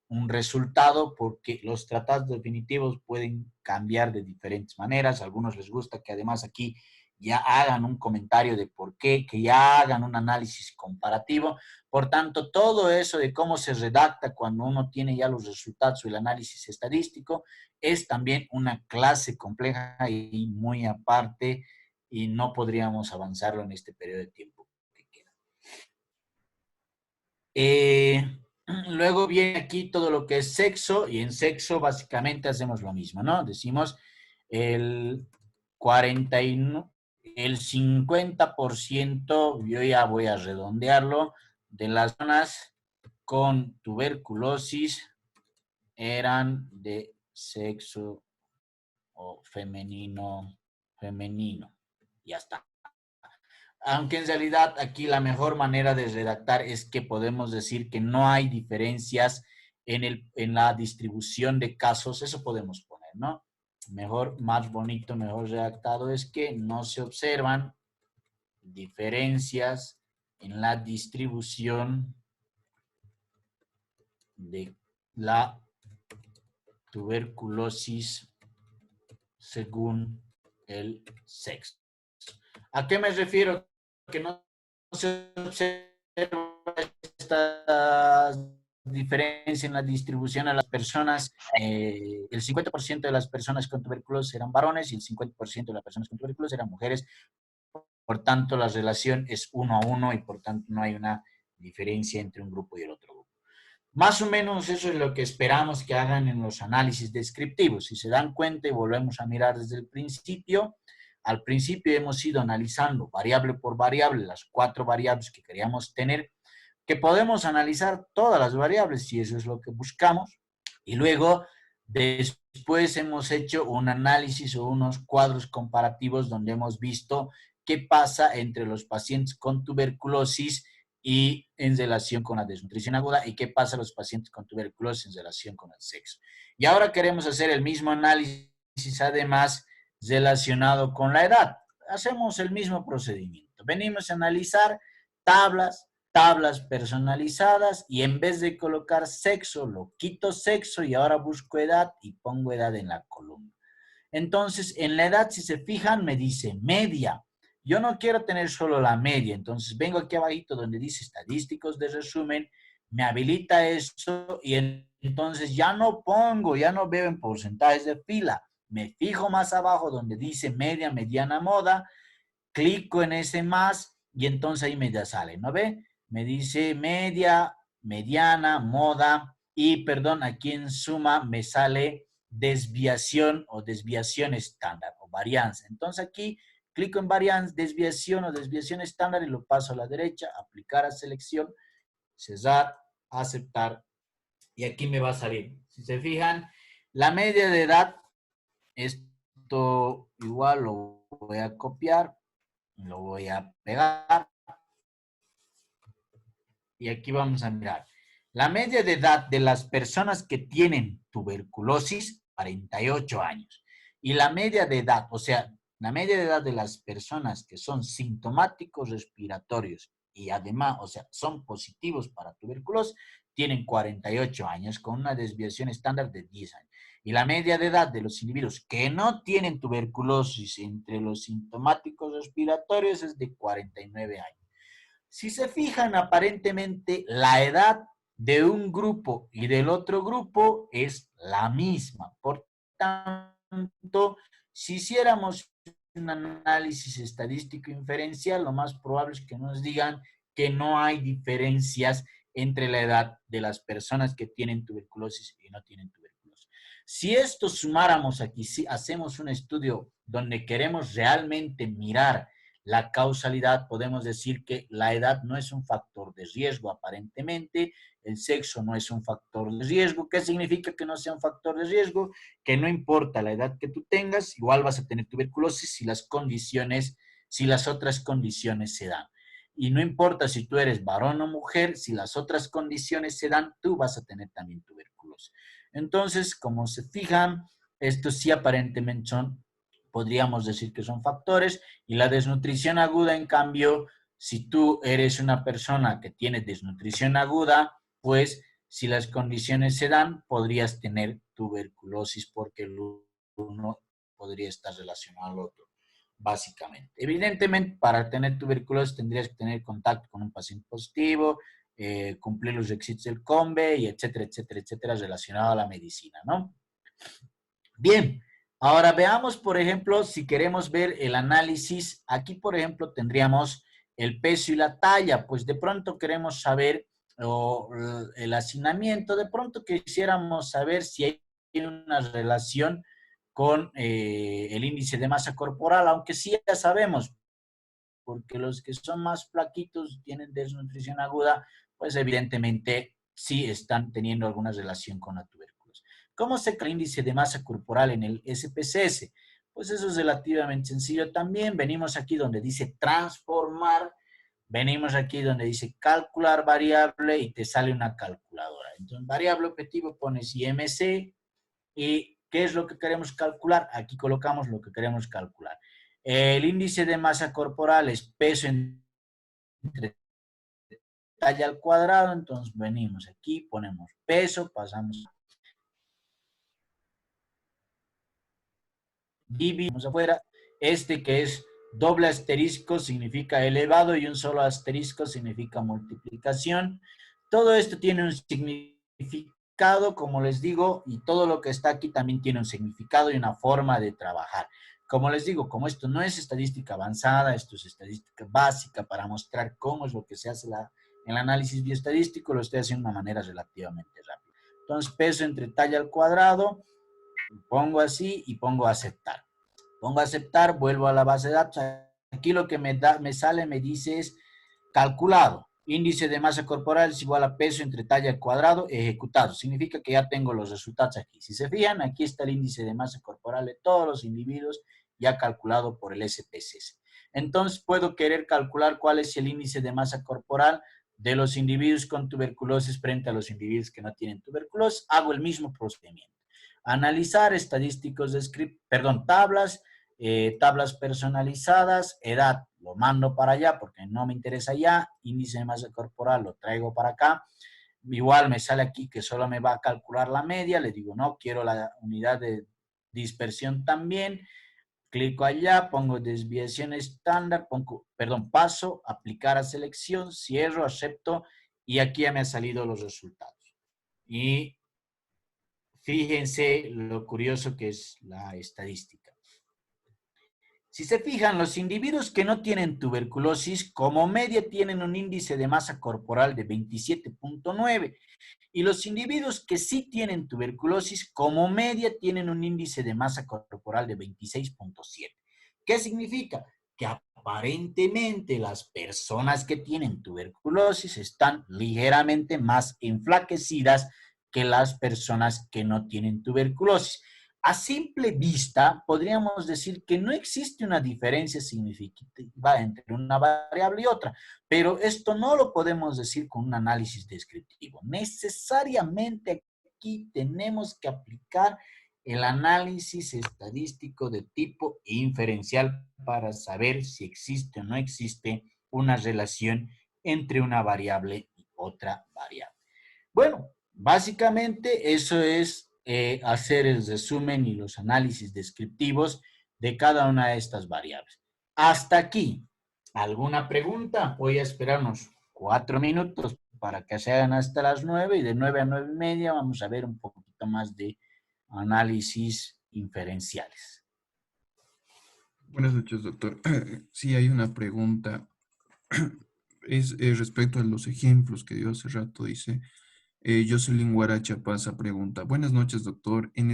S1: un resultado, porque los tratados definitivos pueden cambiar de diferentes maneras. A algunos les gusta que además aquí ya hagan un comentario de por qué, que ya hagan un análisis comparativo. Por tanto, todo eso de cómo se redacta cuando uno tiene ya los resultados o el análisis estadístico es también una clase compleja y muy aparte y no podríamos avanzarlo en este periodo de tiempo que queda. Luego viene aquí todo lo que es sexo y en sexo básicamente hacemos lo mismo, ¿no? Decimos el 40 y el 50%, yo ya voy a redondearlo, de las personas con tuberculosis eran de sexo o femenino, femenino. Ya está. Aunque en realidad aquí la mejor manera de redactar es que podemos decir que no hay diferencias en la distribución de casos, eso podemos poner, ¿no? Mejor, más bonito, mejor redactado es que no se observan diferencias en la distribución de la tuberculosis según el sexo. ¿A qué me refiero? Que no se observa esta diferencia en la distribución a las personas. El 50% de las personas con tuberculosis eran varones y el 50% de las personas con tuberculosis eran mujeres. Por tanto, la relación es 1 a 1 y por tanto no hay una diferencia entre un grupo y el otro grupo. Más o menos eso es lo que esperamos que hagan en los análisis descriptivos. Si se dan cuenta y volvemos a mirar desde el principio, al principio hemos ido analizando variable por variable las 4 variables que queríamos tener, que podemos analizar todas las variables si eso es lo que buscamos, y luego después hemos hecho un análisis o unos cuadros comparativos donde hemos visto qué pasa entre los pacientes con tuberculosis y en relación con la desnutrición aguda y qué pasa a los pacientes con tuberculosis en relación con el sexo. Y ahora queremos hacer el mismo análisis además relacionado con la edad. Hacemos el mismo procedimiento. Venimos a analizar tablas personalizadas y en vez de colocar sexo, lo quito sexo y ahora busco edad y pongo edad en la columna. Entonces, en la edad, si se fijan, me dice media. Yo no quiero tener solo la media, entonces vengo aquí abajito donde dice estadísticos de resumen, me habilita eso y entonces ya no pongo, ya no veo en porcentajes de fila, me fijo más abajo donde dice media, mediana, moda, clico en ese más y entonces ahí me ya sale, ¿no ve? Me dice media, mediana, moda y, perdón, aquí en suma me sale desviación o desviación estándar o varianza. Entonces aquí clico en varianza, desviación o desviación estándar y lo paso a la derecha, aplicar a selección, cesar, aceptar y aquí me va a salir. Si se fijan, la media de edad, esto igual lo voy a copiar, lo voy a pegar y aquí vamos a mirar. La media de edad de las personas que tienen tuberculosis, 48 años. Y la media de edad, o sea, la media de edad de las personas que son sintomáticos respiratorios y además, o sea, son positivos para tuberculosis, tienen 48 años con una desviación estándar de 10 años. Y la media de edad de los individuos que no tienen tuberculosis entre los sintomáticos respiratorios es de 49 años. Si se fijan, aparentemente la edad de un grupo y del otro grupo es la misma. Por tanto, si hiciéramos un análisis estadístico inferencial, lo más probable es que nos digan que no hay diferencias entre la edad de las personas que tienen tuberculosis y no tienen tuberculosis. Si esto sumáramos aquí, si hacemos un estudio donde queremos realmente mirar la causalidad, podemos decir que la edad no es un factor de riesgo aparentemente, el sexo no es un factor de riesgo. ¿Qué significa que no sea un factor de riesgo? Que no importa la edad que tú tengas, igual vas a tener tuberculosis si las condiciones si las otras condiciones se dan. Y no importa si tú eres varón o mujer, si las otras condiciones se dan, tú vas a tener también tuberculosis. Entonces, como se fijan, estos sí aparentemente son, podríamos decir que son factores, y la desnutrición aguda, en cambio, si tú eres una persona que tiene desnutrición aguda, pues si las condiciones se dan, podrías tener tuberculosis porque el uno podría estar relacionado al otro, básicamente. Evidentemente, para tener tuberculosis tendrías que tener contacto con un paciente positivo, cumplir los requisitos del COMBE, y etcétera, etcétera, etcétera, relacionado a la medicina, ¿no? Bien, ahora veamos, por ejemplo, si queremos ver el análisis, aquí, por ejemplo, tendríamos el peso y la talla, pues de pronto queremos saber el hacinamiento, de pronto quisiéramos saber si hay una relación con el índice de masa corporal, aunque sí ya sabemos, porque los que son más flaquitos tienen desnutrición aguda, pues evidentemente sí están teniendo alguna relación con la tuberculosis. ¿Cómo se crea el índice de masa corporal en el SPSS? Pues eso es relativamente sencillo también. Venimos aquí donde dice transformar, venimos aquí donde dice calcular variable y te sale una calculadora. Entonces, variable objetivo pones IMC y ¿qué es lo que queremos calcular? Aquí colocamos lo que queremos calcular. El índice de masa corporal es peso entre talla al cuadrado, entonces venimos aquí, ponemos peso, pasamos, dividimos afuera, este que es doble asterisco significa elevado y un solo asterisco significa multiplicación. Todo esto tiene un significado, como les digo, y todo lo que está aquí también tiene un significado y una forma de trabajar. Como les digo, como esto no es estadística avanzada, esto es estadística básica para mostrar cómo es lo que se hace el análisis bioestadístico, lo estoy haciendo de una manera relativamente rápida. Entonces, peso entre talla al cuadrado, pongo así y pongo aceptar. Pongo aceptar, vuelvo a la base de datos. Aquí lo que me sale, me dice es calculado. Índice de masa corporal es igual a peso entre talla al cuadrado ejecutado. Significa que ya tengo los resultados aquí. Si se fijan, aquí está el índice de masa corporal de todos los individuos ya calculado por el SPSS. Entonces puedo querer calcular cuál es el índice de masa corporal de los individuos con tuberculosis frente a los individuos que no tienen tuberculosis. Hago el mismo procedimiento. Analizar estadísticos de script, perdón, tablas personalizadas, edad, lo mando para allá porque no me interesa ya, índice de masa corporal lo traigo para acá, igual me sale aquí que solo me va a calcular la media, le digo no, quiero la unidad de dispersión también, clico allá, pongo desviación estándar, pongo, perdón, paso, aplicar a selección, cierro, acepto y aquí ya me han salido los resultados. Y fíjense lo curioso que es la estadística. Si se fijan, los individuos que no tienen tuberculosis, como media tienen un índice de masa corporal de 27.9 y los individuos que sí tienen tuberculosis, como media tienen un índice de masa corporal de 26.7. ¿Qué significa? Que aparentemente las personas que tienen tuberculosis están ligeramente más enflaquecidas que las personas que no tienen tuberculosis. A simple vista, podríamos decir que no existe una diferencia significativa entre una variable y otra, pero esto no lo podemos decir con un análisis descriptivo. Necesariamente aquí tenemos que aplicar el análisis estadístico de tipo inferencial para saber si existe o no existe una relación entre una variable y otra variable. Bueno, básicamente eso es hacer el resumen y los análisis descriptivos de cada una de estas variables. Hasta aquí. ¿Alguna pregunta? Voy a esperarnos 4 minutos para que se hagan hasta las 9 y de 9 a 9 y media vamos a ver un poquito más de análisis inferenciales.
S2: Buenas noches, doctor. Sí, hay una pregunta. Es respecto a los ejemplos que dio hace rato. Dice, Jocelyn Guaracha pasa pregunta. Buenas noches, doctor. Me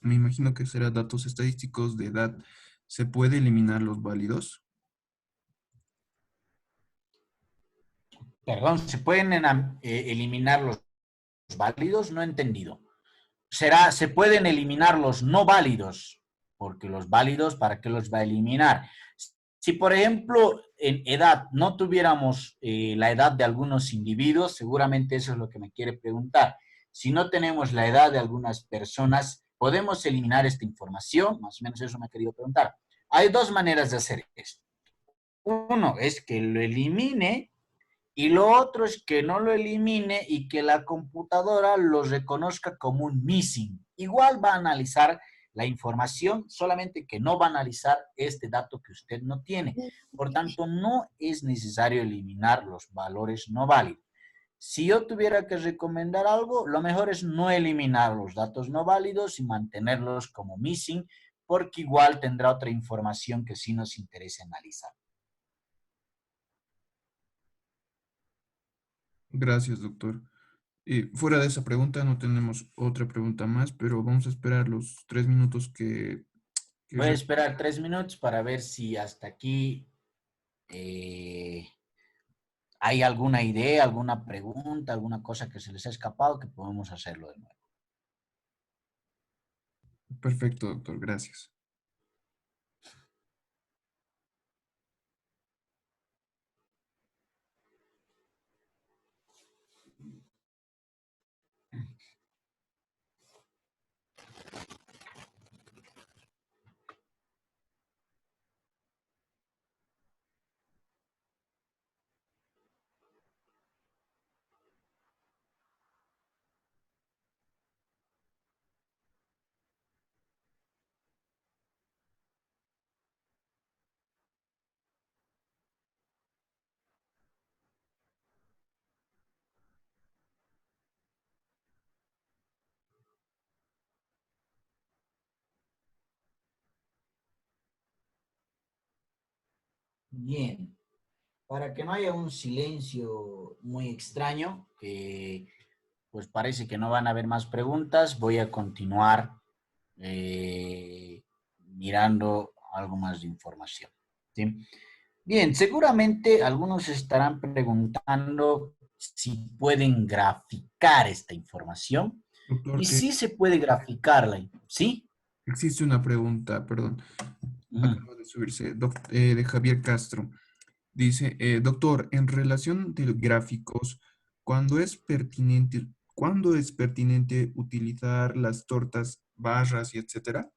S2: imagino que será datos estadísticos de edad. ¿Se puede eliminar los válidos?
S1: Perdón, ¿se pueden eliminar los válidos? No he entendido. ¿Se pueden eliminar los no válidos? porque los válidos, ¿para qué los va a eliminar? Si, por ejemplo, en edad no tuviéramos la edad de algunos individuos, seguramente eso es lo que me quiere preguntar. Si no tenemos la edad de algunas personas, ¿podemos eliminar esta información? Más o menos eso me ha querido preguntar. Hay dos maneras de hacer esto. Uno es que lo elimine y lo otro es que no lo elimine y que la computadora lo reconozca como un missing. Igual va a analizar la información, solamente que no va a analizar este dato que usted no tiene. Por tanto, no es necesario eliminar los valores no válidos. Si yo tuviera que recomendar algo, lo mejor es no eliminar los datos no válidos y mantenerlos como missing, porque igual tendrá otra información que sí nos interesa analizar.
S2: Gracias, doctor. Fuera de esa pregunta, no tenemos otra pregunta más, pero vamos a esperar los 3 minutos que
S1: Voy a esperar 3 minutos para ver si hasta aquí eh, hay alguna idea, alguna pregunta, alguna cosa que se les ha escapado que podemos hacerlo de nuevo.
S2: Perfecto, doctor. Gracias.
S1: Bien, para que no haya un silencio muy extraño, que pues parece que no van a haber más preguntas, voy a continuar mirando algo más de información. ¿Sí? Bien, seguramente algunos estarán preguntando si pueden graficar esta información.
S2: Doctor,
S1: Y sí se puede graficarla, ¿sí?
S2: existe una pregunta, perdón,
S1: Ujú.
S2: acaba de subirse, de Javier Castro. Dice, doctor, en relación de gráficos, ¿cuándo es pertinente utilizar las tortas, barras y etcétera?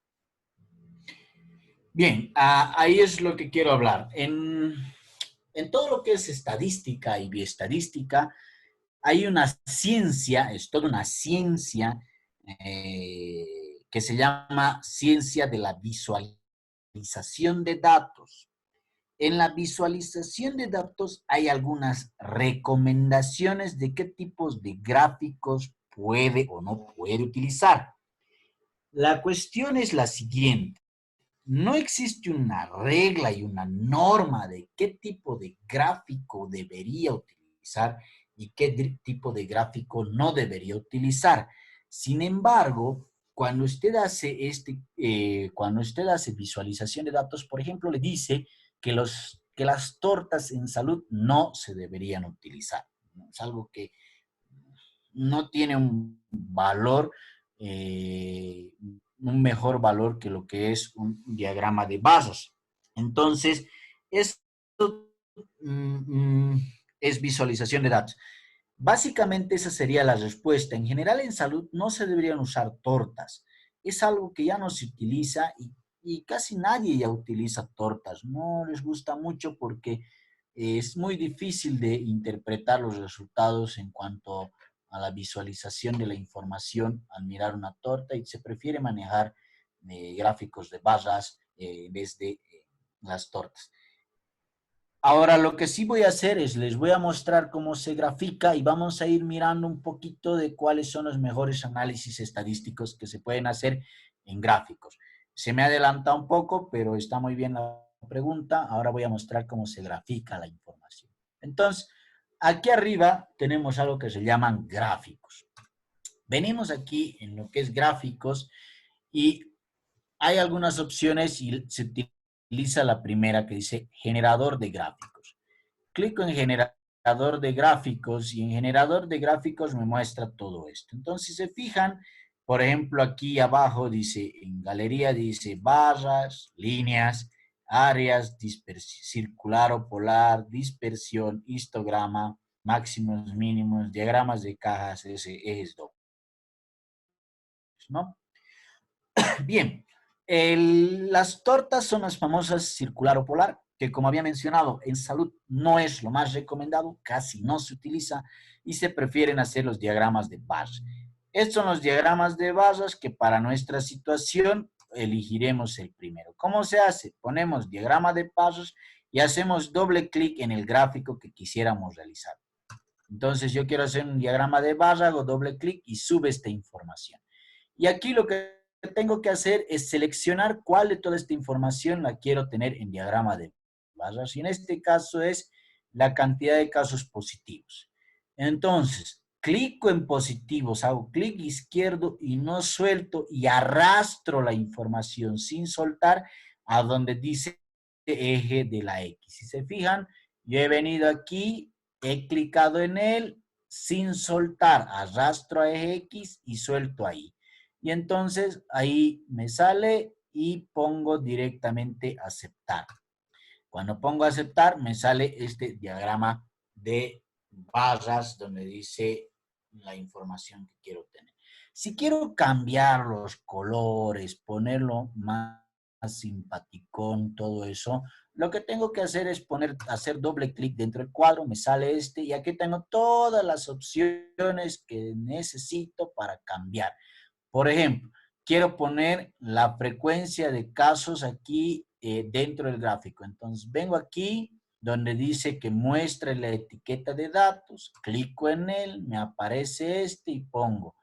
S1: Bien, ahí es lo que quiero hablar. En todo lo que es estadística y bioestadística, hay una ciencia, es toda una ciencia que se llama ciencia de la visualización de datos. En la visualización de datos hay algunas recomendaciones de qué tipos de gráficos puede o no puede utilizar. La cuestión es la siguiente. No existe una regla y una norma de qué tipo de gráfico debería utilizar y qué tipo de gráfico no debería utilizar. Sin embargo, cuando usted hace visualización de datos, por ejemplo, le dice que las tortas en salud no se deberían utilizar. Es algo que no tiene un valor, un mejor valor que lo que es un diagrama de vasos. Entonces, esto es visualización de datos. Básicamente esa sería la respuesta. En general en salud no se deberían usar tortas. Es algo que ya no se utiliza y casi nadie ya utiliza tortas. No les gusta mucho porque es muy difícil de interpretar los resultados en cuanto a la visualización de la información al mirar una torta y se prefiere manejar gráficos de barras en vez de las tortas. Ahora lo que sí voy a hacer es les voy a mostrar cómo se grafica y vamos a ir mirando un poquito de cuáles son los mejores análisis estadísticos que se pueden hacer en gráficos. Se me adelanta un poco, pero está muy bien la pregunta. Ahora voy a mostrar cómo se grafica la información. Entonces, aquí arriba tenemos algo que se llaman gráficos. Venimos aquí en lo que es gráficos y hay algunas opciones y se utiliza la primera que dice generador de gráficos. Clico en generador de gráficos y en generador de gráficos me muestra todo esto. Entonces, si se fijan, Por ejemplo, aquí abajo dice, en galería dice barras, líneas, áreas, circular o polar, dispersión, histograma, máximos, mínimos, diagramas de cajas, ejes dobles, ¿no? Bien, las tortas son las famosas circular o polar, que como había mencionado, en salud no es lo más recomendado, casi no se utiliza y se prefieren hacer los diagramas de barras. Estos son los diagramas de barras que para nuestra situación elegiremos el primero. ¿Cómo se hace? Ponemos diagrama de barras y hacemos doble clic en el gráfico que quisiéramos realizar. Entonces yo quiero hacer un diagrama de barra, hago doble clic y sube esta información. Y aquí lo que tengo que hacer es seleccionar cuál de toda esta información la quiero tener en diagrama de barras. Y en este caso es la cantidad de casos positivos. Entonces, clico en positivos, hago clic izquierdo y no suelto y arrastro la información sin soltar a donde dice eje de la X. Si se fijan, yo he venido aquí, he clicado en él sin soltar, arrastro a eje X y suelto ahí. Y entonces ahí me sale y pongo directamente aceptar. Cuando pongo aceptar, me sale este diagrama de barras donde dice la información que quiero tener. Si quiero cambiar los colores, ponerlo más simpaticón, todo eso, lo que tengo que hacer es hacer doble clic dentro del cuadro, me sale este y aquí tengo todas las opciones que necesito para cambiar. Por ejemplo, quiero poner la frecuencia de casos aquí dentro del gráfico. Entonces, vengo aquí donde dice que muestre la etiqueta de datos, clico en él, me aparece este y pongo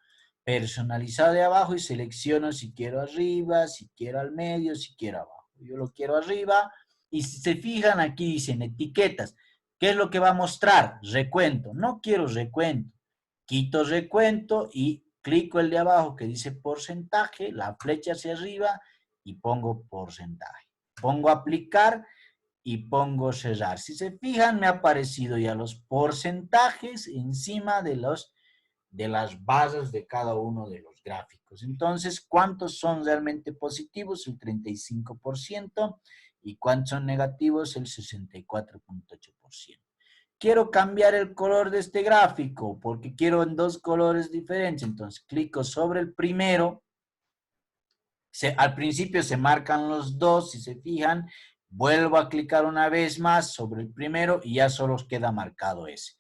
S1: personalizado de abajo y selecciono si quiero arriba, si quiero al medio, si quiero abajo. Yo lo quiero arriba y si se fijan aquí dicen etiquetas. ¿Qué es lo que va a mostrar? Recuento. No quiero recuento. Quito recuento y clico el de abajo que dice porcentaje, la flecha hacia arriba y pongo porcentaje. Pongo aplicar y pongo cerrar. Si se fijan, me ha aparecido ya los porcentajes encima de las bases de cada uno de los gráficos. Entonces, ¿cuántos son realmente positivos? El 35%. ¿Y cuántos son negativos? El 64.8%. Quiero cambiar el color de este gráfico porque quiero en dos colores diferentes. Entonces, clico sobre el primero. Al principio se marcan los dos, si se fijan. Vuelvo a clicar una vez más sobre el primero y ya solo queda marcado ese.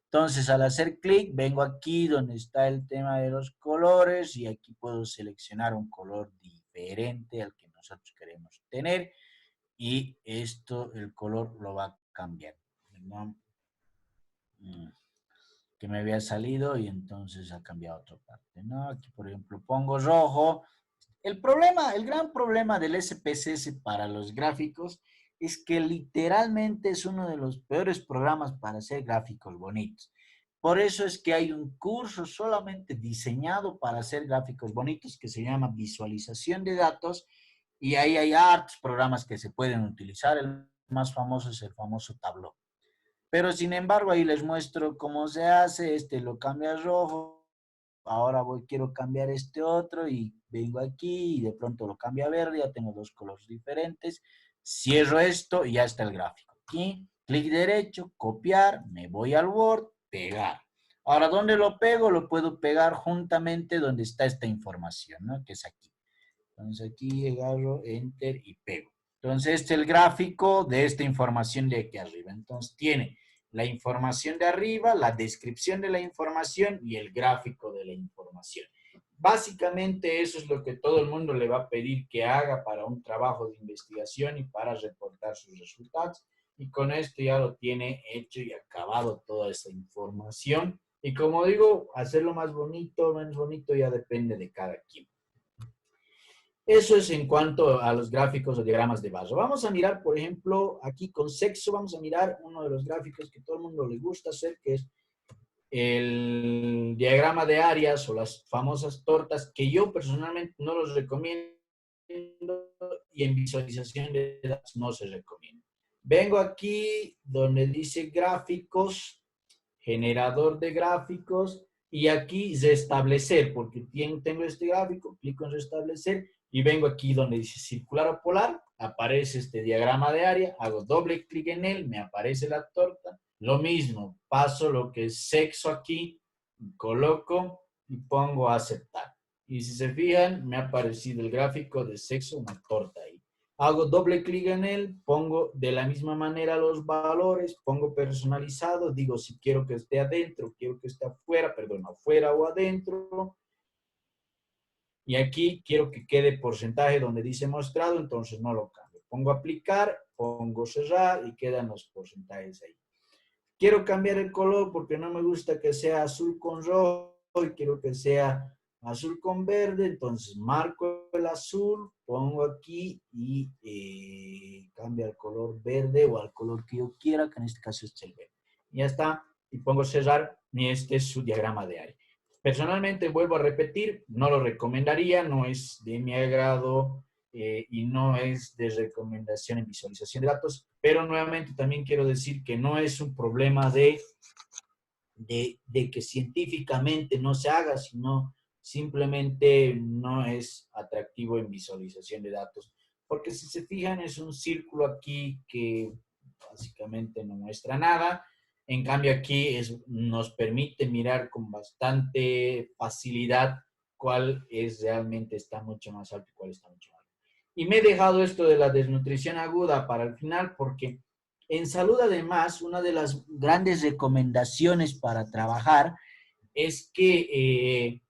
S1: Entonces, al hacer clic, vengo aquí donde está el tema de los colores y aquí puedo seleccionar un color diferente al que nosotros queremos tener y esto, el color lo va a cambiar, ¿no? Que me había salido y entonces ha cambiado a otra parte, ¿no? Aquí, por ejemplo, pongo rojo. El gran problema del SPSS para los gráficos es que literalmente es uno de los peores programas para hacer gráficos bonitos. Por eso es que hay un curso solamente diseñado para hacer gráficos bonitos que se llama visualización de datos y ahí hay hartos programas que se pueden utilizar. El más famoso es el famoso Tableau. Pero sin embargo, ahí les muestro cómo se hace. Este lo cambia a rojo. Ahora quiero cambiar este otro y vengo aquí y de pronto lo cambia a verde. Ya tengo dos colores diferentes. Cierro esto y ya está el gráfico. Aquí, clic derecho, copiar, me voy al Word, pegar. Ahora, ¿dónde lo pego? Lo puedo pegar juntamente donde está esta información, ¿no? Que es aquí. Entonces aquí agarro, enter y pego. Entonces este es el gráfico de esta información de aquí arriba. Entonces tiene la información de arriba, la descripción de la información y el gráfico de la información. Básicamente eso es lo que todo el mundo le va a pedir que haga para un trabajo de investigación y para reportar sus resultados. Y con esto ya lo tiene hecho y acabado toda esa información. Y como digo, hacerlo más bonito, menos bonito, ya depende de cada quien. Eso es en cuanto a los gráficos o diagramas de barra. Vamos a mirar, por ejemplo, aquí con sexo, vamos a mirar uno de los gráficos que todo el mundo le gusta hacer, que es el diagrama de áreas o las famosas tortas, que yo personalmente no los recomiendo y en visualización de datos no se recomienda. Vengo aquí donde dice gráficos, generador de gráficos, y aquí restablecer, porque tengo este gráfico, clico en restablecer y vengo aquí donde dice circular o polar, aparece este diagrama de área, hago doble clic en él, me aparece la torta, lo mismo, paso lo que es sexo aquí, coloco y pongo aceptar. Y si se fijan, me ha aparecido el gráfico de sexo, una torta ahí. Hago doble clic en él, pongo de la misma manera los valores, pongo personalizado, digo si quiero que esté adentro, quiero que esté afuera, perdón, afuera o adentro. Y aquí quiero que quede porcentaje donde dice mostrado, entonces no lo cambio. Pongo aplicar, pongo cerrar y quedan los porcentajes ahí. Quiero cambiar el color porque no me gusta que sea azul con rojo y quiero que sea azul con verde, entonces marco el azul, pongo aquí y cambia el color verde o al color que yo quiera, que en este caso es el verde. Ya está, y pongo cerrar y este es su diagrama de área. Personalmente, vuelvo a repetir, no lo recomendaría, no es de mi agrado y no es de recomendación en visualización de datos, pero nuevamente también quiero decir que no es un problema de que científicamente no se haga, sino simplemente no es atractivo en visualización de datos. Porque si se fijan, es un círculo aquí que básicamente no muestra nada. En cambio, aquí nos permite mirar con bastante facilidad cuál es realmente está mucho más alto y cuál está mucho más alto. Y me he dejado esto de la desnutrición aguda para el final porque en salud, además, una de las grandes recomendaciones para trabajar es que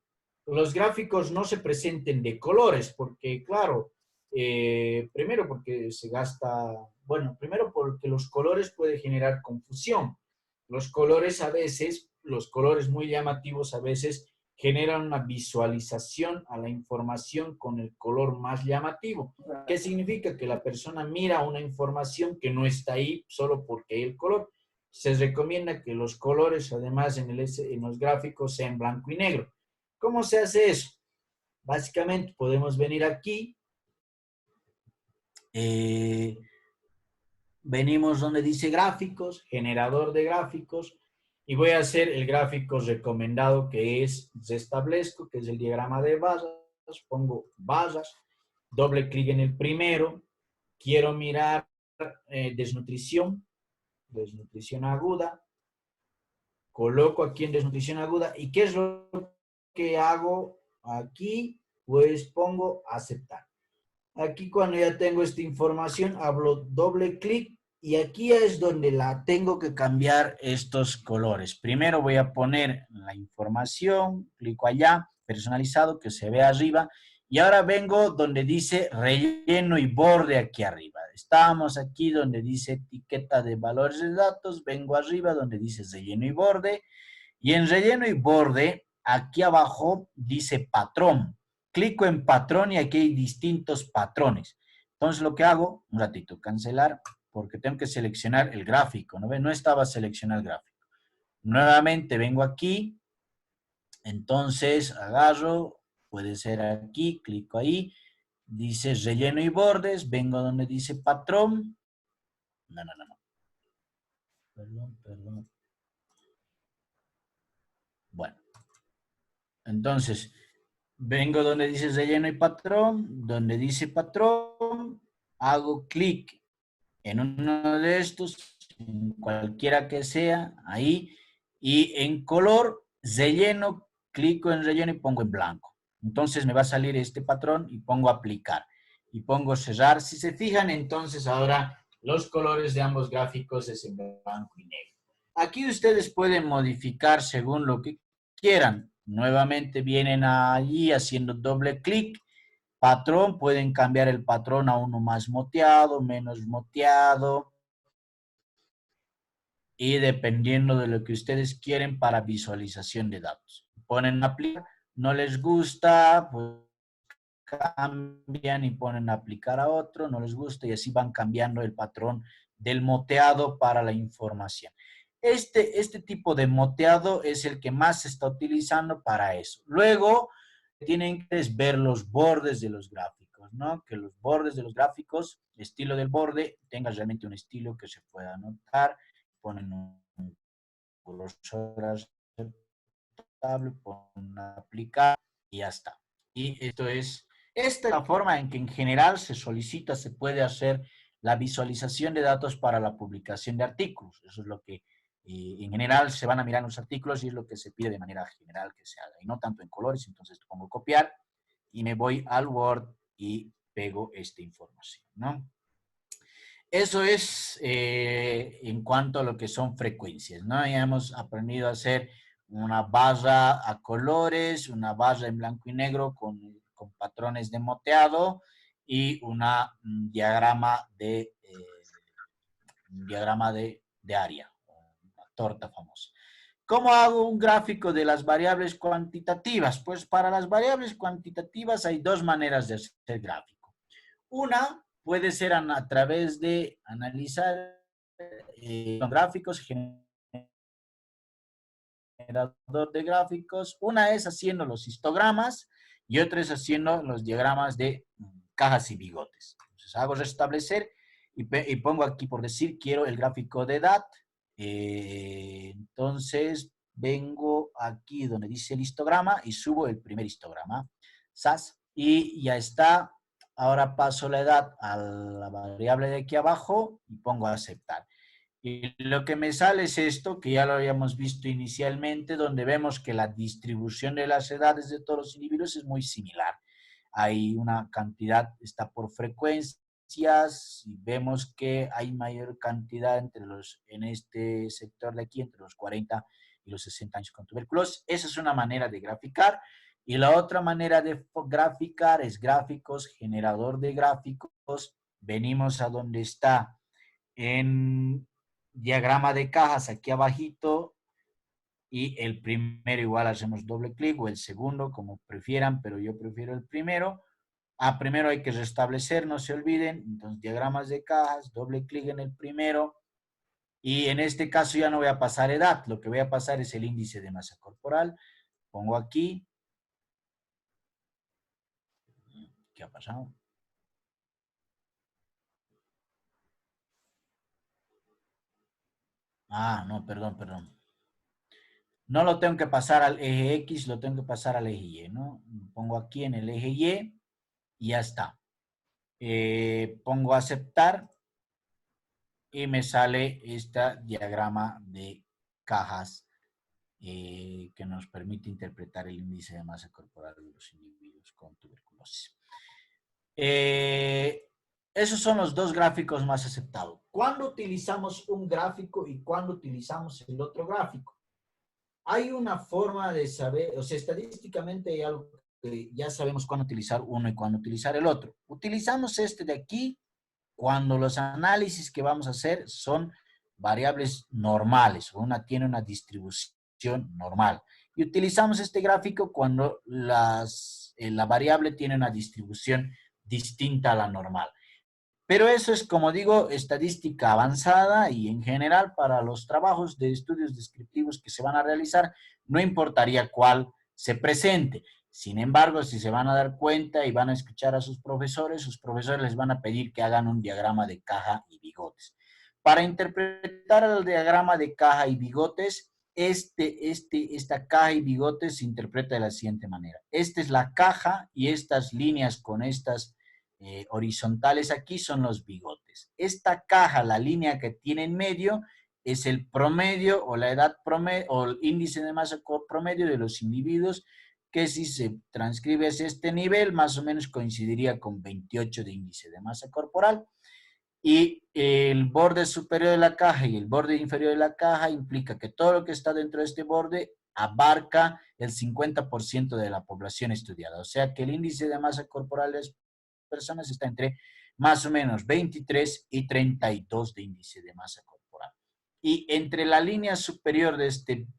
S1: los gráficos no se presenten de colores, porque claro, primero porque se gasta, bueno, primero porque los colores pueden generar confusión. Los colores a veces, los colores muy llamativos a veces generan una visualización a la información con el color más llamativo. ¿Qué significa? Que la persona mira una información que no está ahí solo porque hay el color. Se recomienda que los colores, además, en los gráficos sean blanco y negro. ¿Cómo se hace eso? Básicamente podemos venir aquí, eh, venimos donde dice gráficos, generador de gráficos, y voy a hacer el gráfico recomendado que es, restablezco, que es el diagrama de barras, pongo barras, doble clic en el primero, quiero mirar desnutrición, desnutrición aguda, coloco aquí en desnutrición aguda, ¿y qué es lo que hago aquí? Pues pongo aceptar. Aquí cuando ya tengo esta información, hablo doble clic y aquí es donde la tengo que cambiar estos colores. Primero voy a poner la información, clico allá, personalizado, que se ve arriba. Y ahora vengo donde dice relleno y borde aquí arriba. Estamos aquí donde dice etiqueta de valores de datos. Vengo arriba donde dice relleno y borde. Y en relleno y borde, aquí abajo dice patrón. Clico en patrón y aquí hay distintos patrones. Entonces lo que hago, un ratito, cancelar, porque tengo que seleccionar el gráfico. No estaba seleccionado el gráfico. Nuevamente vengo aquí, entonces agarro, puede ser aquí, clico ahí, dice relleno y bordes, vengo donde dice patrón. No. Perdón. Bueno, entonces vengo donde dice relleno y patrón, donde dice patrón, hago clic en uno de estos, en cualquiera que sea, ahí, y en color, relleno, clico en relleno y pongo en blanco. Entonces me va a salir este patrón y pongo aplicar. Y pongo cerrar. Si se fijan, entonces ahora los colores de ambos gráficos es en blanco y negro. Aquí ustedes pueden modificar según lo que quieran. Nuevamente vienen allí haciendo doble clic. Patrón, pueden cambiar el patrón a uno más moteado, menos moteado. Y dependiendo de lo que ustedes quieren para visualización de datos. Ponen aplicar, no les gusta, pues cambian y ponen aplicar a otro, no les gusta y así van cambiando el patrón del moteado para la información. Este tipo de moteado es el que más se está utilizando para eso. Luego tienen que ver los bordes de los gráficos, ¿no? Que los bordes de los gráficos, estilo del borde, tenga realmente un estilo que se pueda notar. Ponen un color pon aplicar y ya está. Y esta es la forma en que en general se solicita, se puede hacer la visualización de datos para la publicación de artículos. Eso es lo que en general se van a mirar los artículos y es lo que se pide de manera general que se haga. Y no tanto en colores, entonces pongo copiar y me voy al Word y pego esta información, ¿no? Eso es en cuanto a lo que son frecuencias, ¿no? Ya hemos aprendido a hacer una barra a colores, una barra en blanco y negro con patrones de moteado y un diagrama de área, una torta famosa. ¿Cómo hago un gráfico de las variables cuantitativas? Pues para las variables cuantitativas hay dos maneras de hacer gráfico. Una puede ser a través de analizar gráficos, generador de gráficos. Una es haciendo los histogramas y otra es haciendo los diagramas de cajas y bigotes. Entonces hago restablecer y pongo aquí por decir, quiero el gráfico de edad. Entonces vengo aquí donde dice el histograma y subo el primer histograma. SAS. Y ya está. Ahora paso la edad a la variable de aquí abajo y pongo a aceptar. Y lo que me sale es esto, que ya lo habíamos visto inicialmente, donde vemos que la distribución de las edades de todos los individuos es muy similar. Hay una cantidad, está por frecuencias, y vemos que hay mayor cantidad en este sector de aquí, entre los 40 y los 60 años con tuberculosis. Esa es una manera de graficar. Y la otra manera de graficar es gráficos, generador de gráficos. Venimos a donde está en diagrama de cajas aquí abajito y el primero igual hacemos doble clic o el segundo como prefieran, pero yo prefiero el primero. Primero hay que restablecer, no se olviden, entonces diagramas de cajas, doble clic en el primero y en este caso ya no voy a pasar edad, lo que voy a pasar es el índice de masa corporal, pongo aquí. ¿Qué ha pasado? No, perdón. No lo tengo que pasar al eje X, lo tengo que pasar al eje Y, ¿no? Pongo aquí en el eje Y y ya está. Pongo aceptar y me sale este diagrama de cajas que nos permite interpretar el índice de masa corporal de los individuos con tuberculosis. Esos son los dos gráficos más aceptados. ¿Cuándo utilizamos un gráfico y cuándo utilizamos el otro gráfico? Hay una forma de saber, o sea, estadísticamente hay algo que ya sabemos cuándo utilizar uno y cuándo utilizar el otro. Utilizamos este de aquí cuando los análisis que vamos a hacer son variables normales, o una tiene una distribución normal. Y utilizamos este gráfico cuando la variable tiene una distribución distinta a la normal. Pero eso es, como digo, estadística avanzada y en general para los trabajos de estudios descriptivos que se van a realizar, no importaría cuál se presente. Sin embargo, si se van a dar cuenta y van a escuchar a sus profesores les van a pedir que hagan un diagrama de caja y bigotes. Para interpretar el diagrama de caja y bigotes, esta caja y bigotes se interpreta de la siguiente manera. Esta es la caja y estas líneas con estas horizontales aquí son los bigotes. Esta caja, la línea que tiene en medio, es el promedio o la edad promedio o el índice de masa promedio de los individuos, que si se transcribe a este nivel, más o menos coincidiría con 28 de índice de masa corporal. Y el borde superior de la caja y el borde inferior de la caja implica que todo lo que está dentro de este borde abarca el 50% de la población estudiada. O sea que el índice de masa corporal de las personas está entre más o menos 23 y 32 de índice de masa corporal. Y entre la línea superior de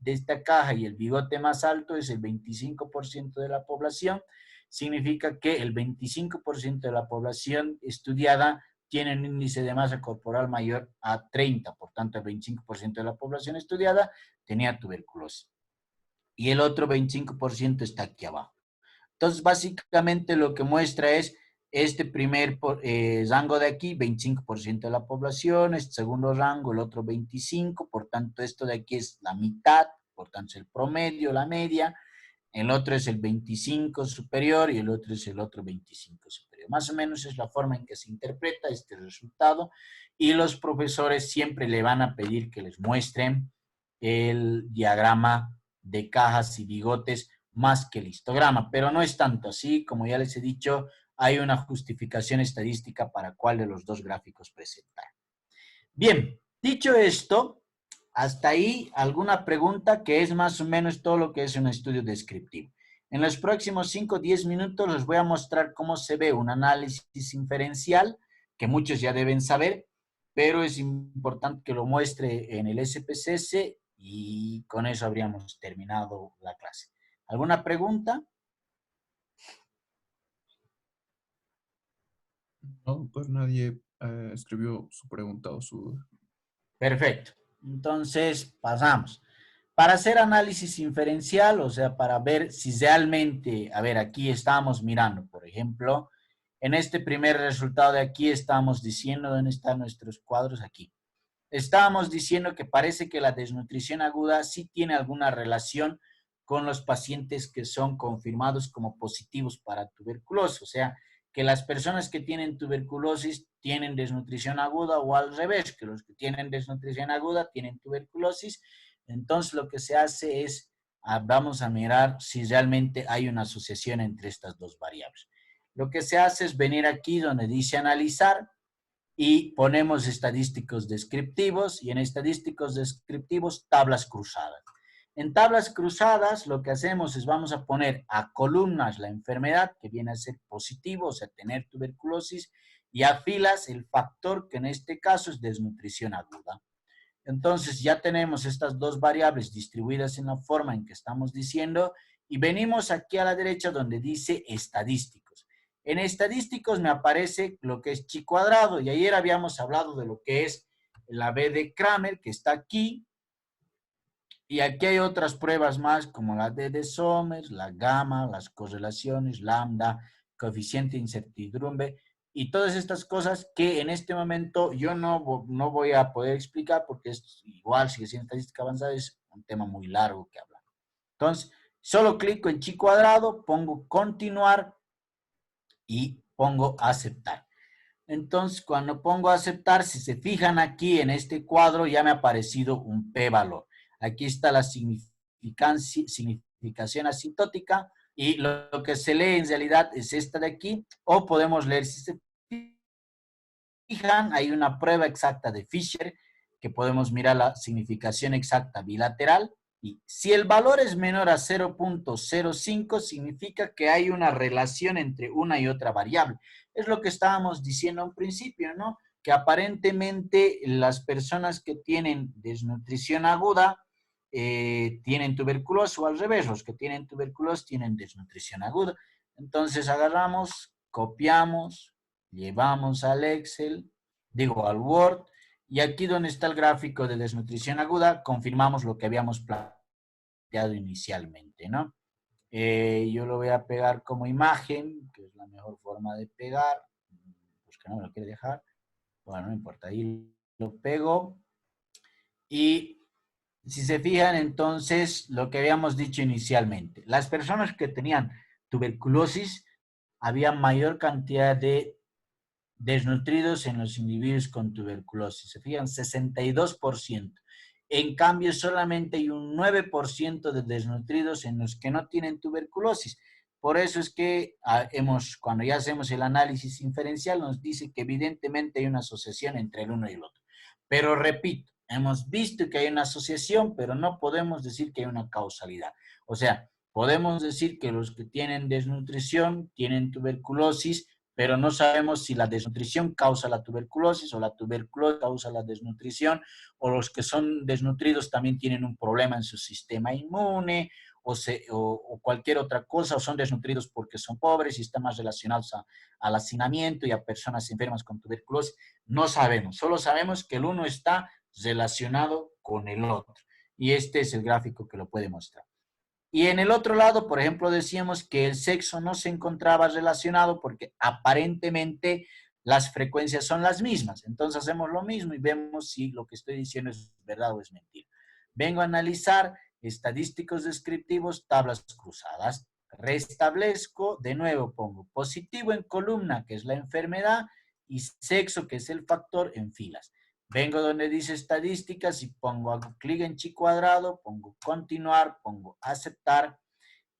S1: esta caja y el bigote más alto es el 25% de la población. Significa que el 25% de la población estudiada tiene un índice de masa corporal mayor a 30, por tanto el 25% de la población estudiada tenía tuberculosis. Y el otro 25% está aquí abajo. Entonces, básicamente lo que muestra es este primer rango de aquí, 25% de la población, este segundo rango, el otro 25%, por tanto esto de aquí es la mitad, por tanto es el promedio, la media, el otro es el 25 superior y el otro es el otro 25 superior. Más o menos es la forma en que se interpreta este resultado y los profesores siempre le van a pedir que les muestren el diagrama de cajas y bigotes más que el histograma, pero no es tanto así, como ya les he dicho, hay una justificación estadística para cuál de los dos gráficos presentar. Bien, dicho esto, hasta ahí alguna pregunta, que es más o menos todo lo que es un estudio descriptivo. En los próximos 5 o 10 minutos les voy a mostrar cómo se ve un análisis inferencial, que muchos ya deben saber, pero es importante que lo muestre en el SPSS y con eso habríamos terminado la clase. ¿Alguna pregunta?
S2: No, pues nadie escribió su pregunta o su duda.
S1: Perfecto. Entonces, pasamos. Para hacer análisis inferencial, o sea, para ver si realmente, a ver, aquí estamos mirando, por ejemplo, en este primer resultado de aquí estamos diciendo, ¿dónde están nuestros cuadros? Aquí. Estábamos diciendo que parece que la desnutrición aguda sí tiene alguna relación con los pacientes que son confirmados como positivos para tuberculosis, o sea, que las personas que tienen tuberculosis tienen desnutrición aguda o al revés, que los que tienen desnutrición aguda tienen tuberculosis. Entonces lo que se hace es, vamos a mirar si realmente hay una asociación entre estas dos variables. Lo que se hace es venir aquí donde dice analizar, y ponemos estadísticos descriptivos y en estadísticos descriptivos tablas cruzadas. En tablas cruzadas lo que hacemos es vamos a poner a columnas la enfermedad que viene a ser positivo, o sea, tener tuberculosis, y a filas el factor que en este caso es desnutrición aguda. Entonces ya tenemos estas dos variables distribuidas en la forma en que estamos diciendo y venimos aquí a la derecha donde dice estadísticos. En estadísticos me aparece lo que es chi cuadrado y ayer habíamos hablado de lo que es la B de Kramer que está aquí y aquí hay otras pruebas más como la D de Somers, la gamma, las correlaciones, lambda, coeficiente de incertidumbre y todas estas cosas que en este momento yo no voy a poder explicar porque es igual, si es en estadística avanzada, es un tema muy largo que hablar. Entonces, solo clico en chi cuadrado, pongo continuar y pongo aceptar. Entonces, cuando pongo aceptar, si se fijan aquí en este cuadro, ya me ha aparecido un p-valor. Aquí está la significación asintótica y lo que se lee en realidad es esta de aquí, o podemos leer, si se fijan, hay una prueba exacta de Fisher, que podemos mirar la significación exacta bilateral, y si el valor es menor a 0.05, significa que hay una relación entre una y otra variable. Es lo que estábamos diciendo al principio, ¿no? Que aparentemente las personas que tienen desnutrición aguda tienen tuberculosis o al revés, los que tienen tuberculosis tienen desnutrición aguda. Entonces agarramos, copiamos, llevamos al Excel, digo al Word, y aquí donde está el gráfico de desnutrición aguda, confirmamos lo que habíamos planteado inicialmente, ¿no? Yo lo voy a pegar como imagen, que es la mejor forma de pegar, pues que no me lo quiere dejar, bueno, no importa, ahí lo pego, y si se fijan entonces lo que habíamos dicho inicialmente, las personas que tenían tuberculosis, había mayor cantidad de desnutridos en los individuos con tuberculosis. Se fijan, 62%. En cambio, solamente hay un 9% de desnutridos en los que no tienen tuberculosis. Por eso es que cuando ya hacemos el análisis inferencial, nos dice que evidentemente hay una asociación entre el uno y el otro. Pero repito, hemos visto que hay una asociación, pero no podemos decir que hay una causalidad. O sea, podemos decir que los que tienen desnutrición tienen tuberculosis, pero no sabemos si la desnutrición causa la tuberculosis o la tuberculosis causa la desnutrición, o los que son desnutridos también tienen un problema en su sistema inmune o cualquier otra cosa, o son desnutridos porque son pobres y están más relacionados al hacinamiento y a personas enfermas con tuberculosis. No sabemos, solo sabemos que el uno está relacionado con el otro. Y este es el gráfico que lo puede mostrar. Y en el otro lado, por ejemplo, decíamos que el sexo no se encontraba relacionado porque aparentemente las frecuencias son las mismas. Entonces hacemos lo mismo y vemos si lo que estoy diciendo es verdad o es mentira. Vengo a analizar estadísticos descriptivos, tablas cruzadas. Restablezco, de nuevo pongo positivo en columna, que es la enfermedad, y sexo, que es el factor, en filas. Vengo donde dice estadísticas y pongo, hago clic en chi cuadrado, pongo continuar, pongo aceptar,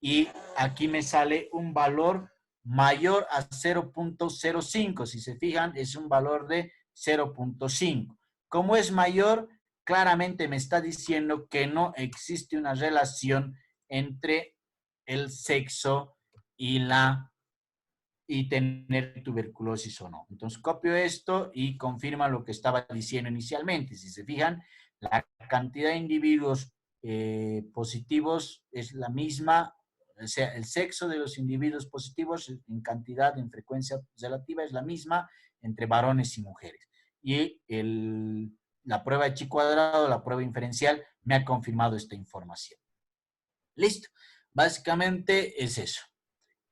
S1: y aquí me sale un valor mayor a 0.05. Si se fijan, es un valor de 0.5. Como es mayor, claramente me está diciendo que no existe una relación entre el sexo y tener tuberculosis o no. Entonces copio esto y confirma lo que estaba diciendo inicialmente. Si se fijan, la cantidad de individuos positivos es la misma, o sea, el sexo de los individuos positivos en cantidad, en frecuencia relativa, es la misma entre varones y mujeres. Y la prueba de chi cuadrado, la prueba inferencial, me ha confirmado esta información. Listo. Básicamente es eso.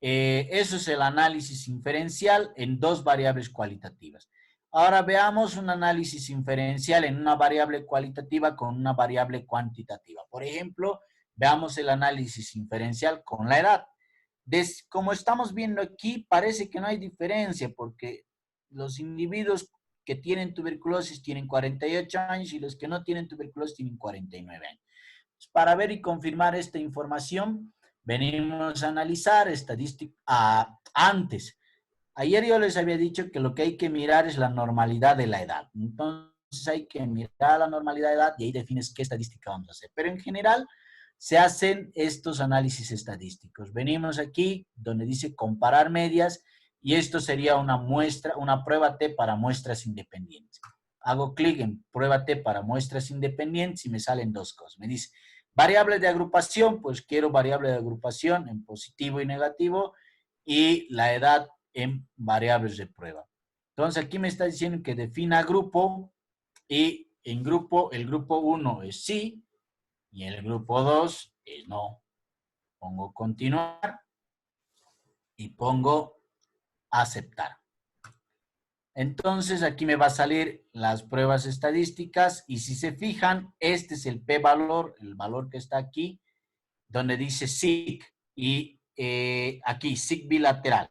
S1: Eso es el análisis inferencial en dos variables cualitativas. Ahora veamos un análisis inferencial en una variable cualitativa con una variable cuantitativa. Por ejemplo, veamos el análisis inferencial con la edad. Como estamos viendo aquí, parece que no hay diferencia porque los individuos que tienen tuberculosis tienen 48 años y los que no tienen tuberculosis tienen 49 años. Para ver y confirmar esta información, venimos a analizar estadística antes. Ayer yo les había dicho que lo que hay que mirar es la normalidad de la edad. Entonces hay que mirar la normalidad de edad y ahí defines qué estadística vamos a hacer. Pero en general se hacen estos análisis estadísticos. Venimos aquí donde dice comparar medias y esto sería una muestra, una prueba T para muestras independientes. Hago clic en prueba T para muestras independientes y me salen dos cosas. Me dice variable de agrupación, pues quiero variable de agrupación en positivo y negativo y la edad en variables de prueba. Entonces aquí me está diciendo que defina grupo y en grupo, el grupo 1 es sí y el grupo 2 es no. Pongo continuar y pongo aceptar. Entonces aquí me va a salir las pruebas estadísticas y si se fijan, este es el p-valor, el valor que está aquí, donde dice SIG y aquí SIG bilateral.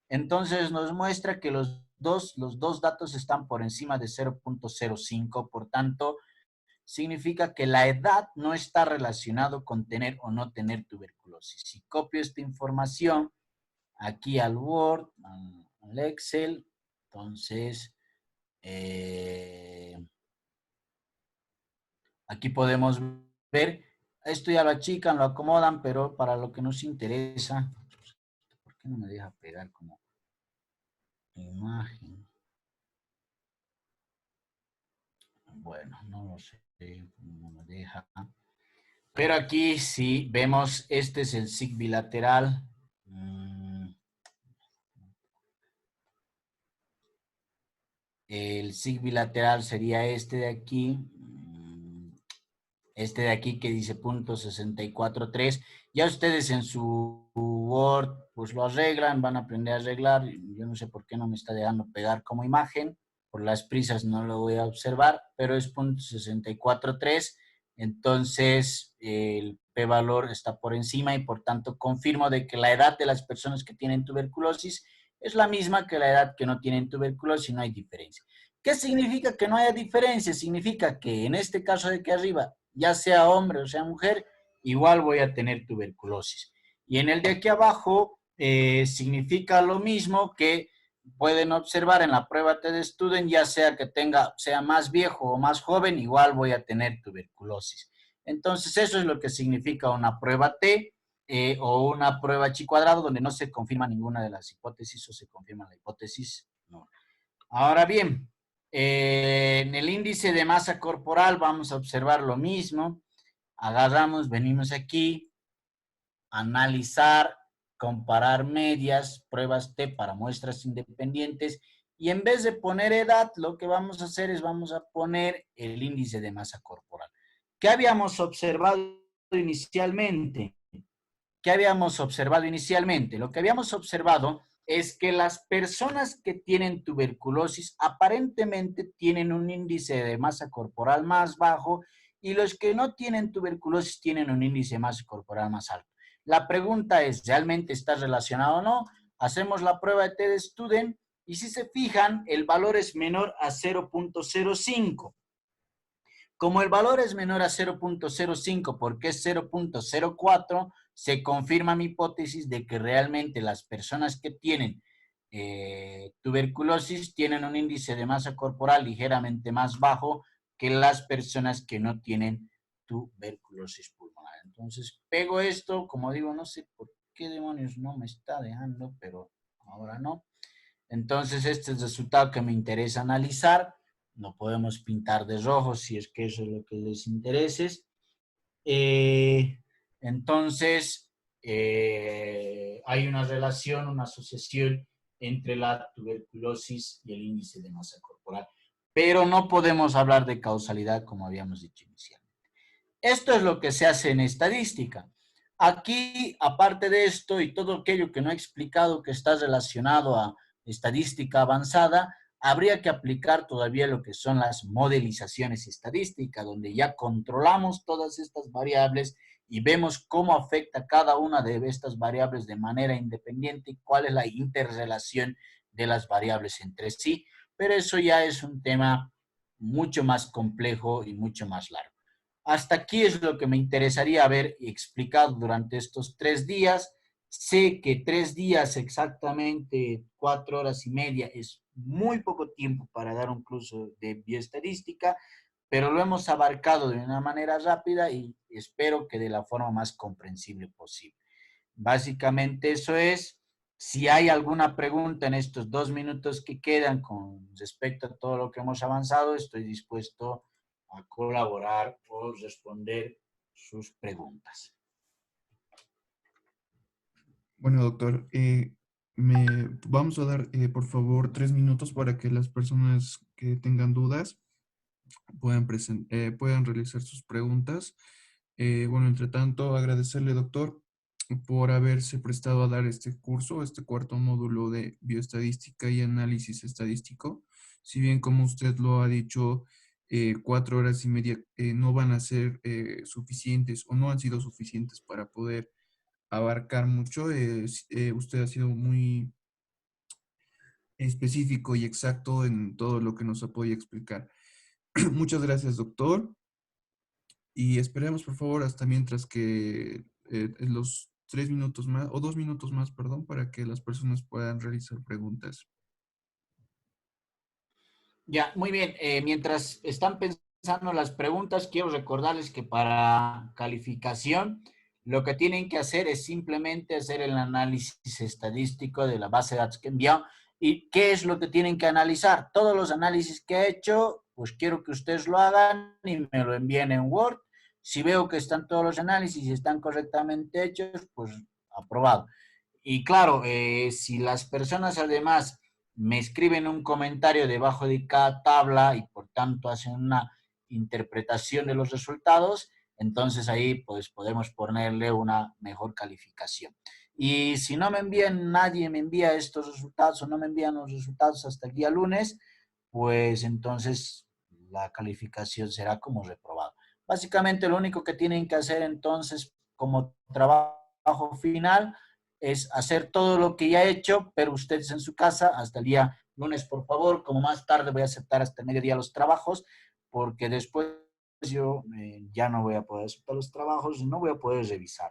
S1: Entonces nos muestra que los dos datos están por encima de 0.05, por tanto, significa que la edad no está relacionado con tener o no tener tuberculosis. Si copio esta información aquí al Word, al Excel, entonces aquí podemos ver, esto ya lo achican, lo acomodan, pero para lo que nos interesa, ¿por qué no me deja pegar como imagen? Bueno, no lo sé, no me deja. Pero aquí sí vemos, este es el SIG bilateral. El SIG bilateral sería este de aquí. Este de aquí que dice .643. Ya ustedes en su Word pues lo arreglan, van a aprender a arreglar. Yo no sé por qué no me está dejando pegar como imagen. Por las prisas no lo voy a observar, pero es .643. Entonces el p-valor está por encima y por tanto confirmo de que la edad de las personas que tienen tuberculosis es la misma que la edad que no tienen tuberculosis y no hay diferencia. ¿Qué significa que no haya diferencia? Significa que en este caso de aquí arriba, ya sea hombre o sea mujer, igual voy a tener tuberculosis. Y en el de aquí abajo significa lo mismo que pueden observar en la prueba T de Student, ya sea que sea más viejo o más joven, igual voy a tener tuberculosis. Entonces eso es lo que significa una prueba T o una prueba chi cuadrado donde no se confirma ninguna de las hipótesis o se confirma la hipótesis. No. Ahora bien, en el índice de masa corporal vamos a observar lo mismo. Agarramos, venimos aquí, analizar, comparar medias, pruebas T para muestras independientes y en vez de poner edad, lo que vamos a hacer es vamos a poner el índice de masa corporal. ¿Qué habíamos observado inicialmente? ¿Qué habíamos observado inicialmente? Lo que habíamos observado es que las personas que tienen tuberculosis aparentemente tienen un índice de masa corporal más bajo y los que no tienen tuberculosis tienen un índice de masa corporal más alto. La pregunta es, ¿realmente está relacionado o no? Hacemos la prueba de TED Student y si se fijan, el valor es menor a 0.05. Como el valor es menor a 0.05 porque es 0.04, se confirma mi hipótesis de que realmente las personas que tienen tuberculosis tienen un índice de masa corporal ligeramente más bajo que las personas que no tienen tuberculosis pulmonar. Entonces, pego esto, como digo, no sé por qué demonios no me está dejando, pero ahora no. Entonces, este es el resultado que me interesa analizar. No podemos pintar de rojo si es que eso es lo que les interese. Eh, entonces, hay una relación, una asociación entre la tuberculosis y el índice de masa corporal. Pero no podemos hablar de causalidad como habíamos dicho inicialmente. Esto es lo que se hace en estadística. Aquí, aparte de esto y todo aquello que no he explicado que está relacionado a estadística avanzada, habría que aplicar todavía lo que son las modelizaciones estadísticas, donde ya controlamos todas estas variables y vemos cómo afecta cada una de estas variables de manera independiente y cuál es la interrelación de las variables entre sí. Pero eso ya es un tema mucho más complejo y mucho más largo. Hasta aquí es lo que me interesaría haber explicado durante estos 3 días. Sé que 3 días exactamente, 4 horas y media, es muy poco tiempo para dar un curso de bioestadística, pero lo hemos abarcado de una manera rápida y espero que de la forma más comprensible posible. Básicamente eso es. Si hay alguna pregunta en estos 2 minutos que quedan con respecto a todo lo que hemos avanzado, estoy dispuesto a colaborar o responder sus preguntas.
S2: Bueno, doctor, vamos a dar, por favor, 3 minutos para que las personas que tengan dudas puedan realizar sus preguntas. Bueno, entre tanto, agradecerle, doctor, por haberse prestado a dar este curso, este cuarto módulo de bioestadística y análisis estadístico. Si bien, como usted lo ha dicho, 4 horas y media no van a ser suficientes o no han sido suficientes para poder abarcar mucho. Usted ha sido muy específico y exacto en todo lo que nos ha podido explicar. Muchas gracias, doctor. Y esperemos, por favor, hasta mientras que los 3 minutos más, o 2 minutos más, perdón, para que las personas puedan realizar preguntas.
S1: Ya, muy bien. Mientras están pensando las preguntas, quiero recordarles que para calificación lo que tienen que hacer es simplemente hacer el análisis estadístico de la base de datos que envió. ¿Y qué es lo que tienen que analizar? Todos los análisis que he hecho, pues quiero que ustedes lo hagan y me lo envíen en Word. Si veo que están todos los análisis y están correctamente hechos, pues aprobado. Y claro, si las personas además me escriben un comentario debajo de cada tabla y por tanto hacen una interpretación de los resultados, entonces ahí pues podemos ponerle una mejor calificación. Y si no me envían, nadie me envía estos resultados o no me envían los resultados hasta el día lunes, pues entonces la calificación será como reprobado. Básicamente lo único que tienen que hacer entonces como trabajo final es hacer todo lo que ya he hecho, pero ustedes en su casa hasta el día lunes, por favor. Como más tarde voy a aceptar hasta el mediodía los trabajos, porque después yo ya no voy a poder aceptar los trabajos, no voy a poder revisar.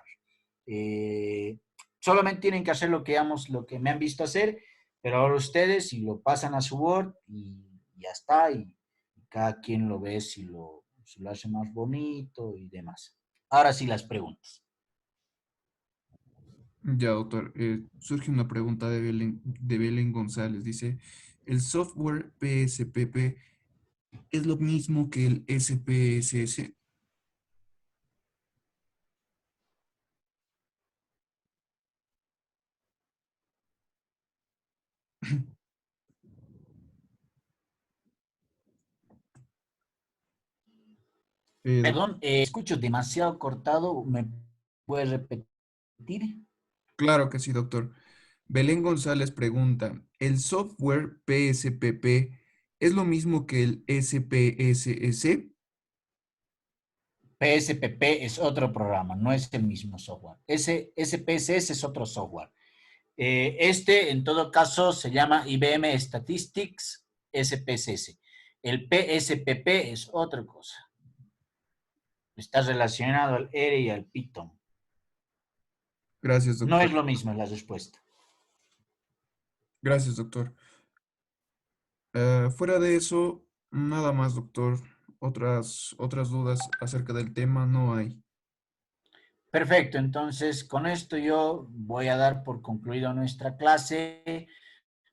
S1: Eh, Solamente tienen que hacer lo que me han visto hacer, pero ahora ustedes si lo pasan a su Word y ya está, y cada quien lo ve si lo hace más bonito y demás. Ahora sí las preguntas.
S2: Ya, doctor. Surge una pregunta de Belén González. Dice, ¿el software PSPP es lo mismo que el SPSS?
S1: Perdón, escucho demasiado cortado. ¿Me puedes repetir?
S2: Claro que sí, doctor. Belén González pregunta, ¿el software PSPP es lo mismo que el SPSS?
S1: PSPP es otro programa, no es el mismo software. SPSS es otro software. Este, en todo caso, se llama IBM Statistics SPSS. El PSPP es otra cosa. Está relacionado al R y al Python.
S2: Gracias,
S1: No
S2: doctor.
S1: es lo mismo la respuesta.
S2: Gracias, doctor. Fuera de eso, nada más, doctor. Otras dudas acerca del tema no hay.
S1: Perfecto, entonces con esto yo voy a dar por concluido nuestra clase.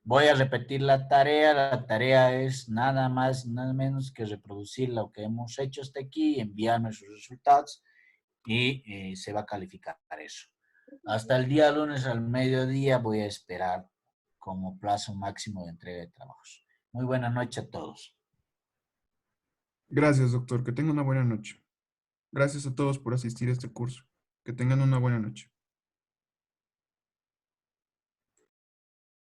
S1: Voy a repetir la tarea. La tarea es nada más, nada menos que reproducir lo que hemos hecho hasta aquí, enviar nuestros resultados y se va a calificar eso. Hasta el día lunes al mediodía voy a esperar como plazo máximo de entrega de trabajos. Muy buena noche a todos.
S2: Gracias, doctor. Que tenga una buena noche. Gracias a todos por asistir a este curso. Que tengan una buena noche.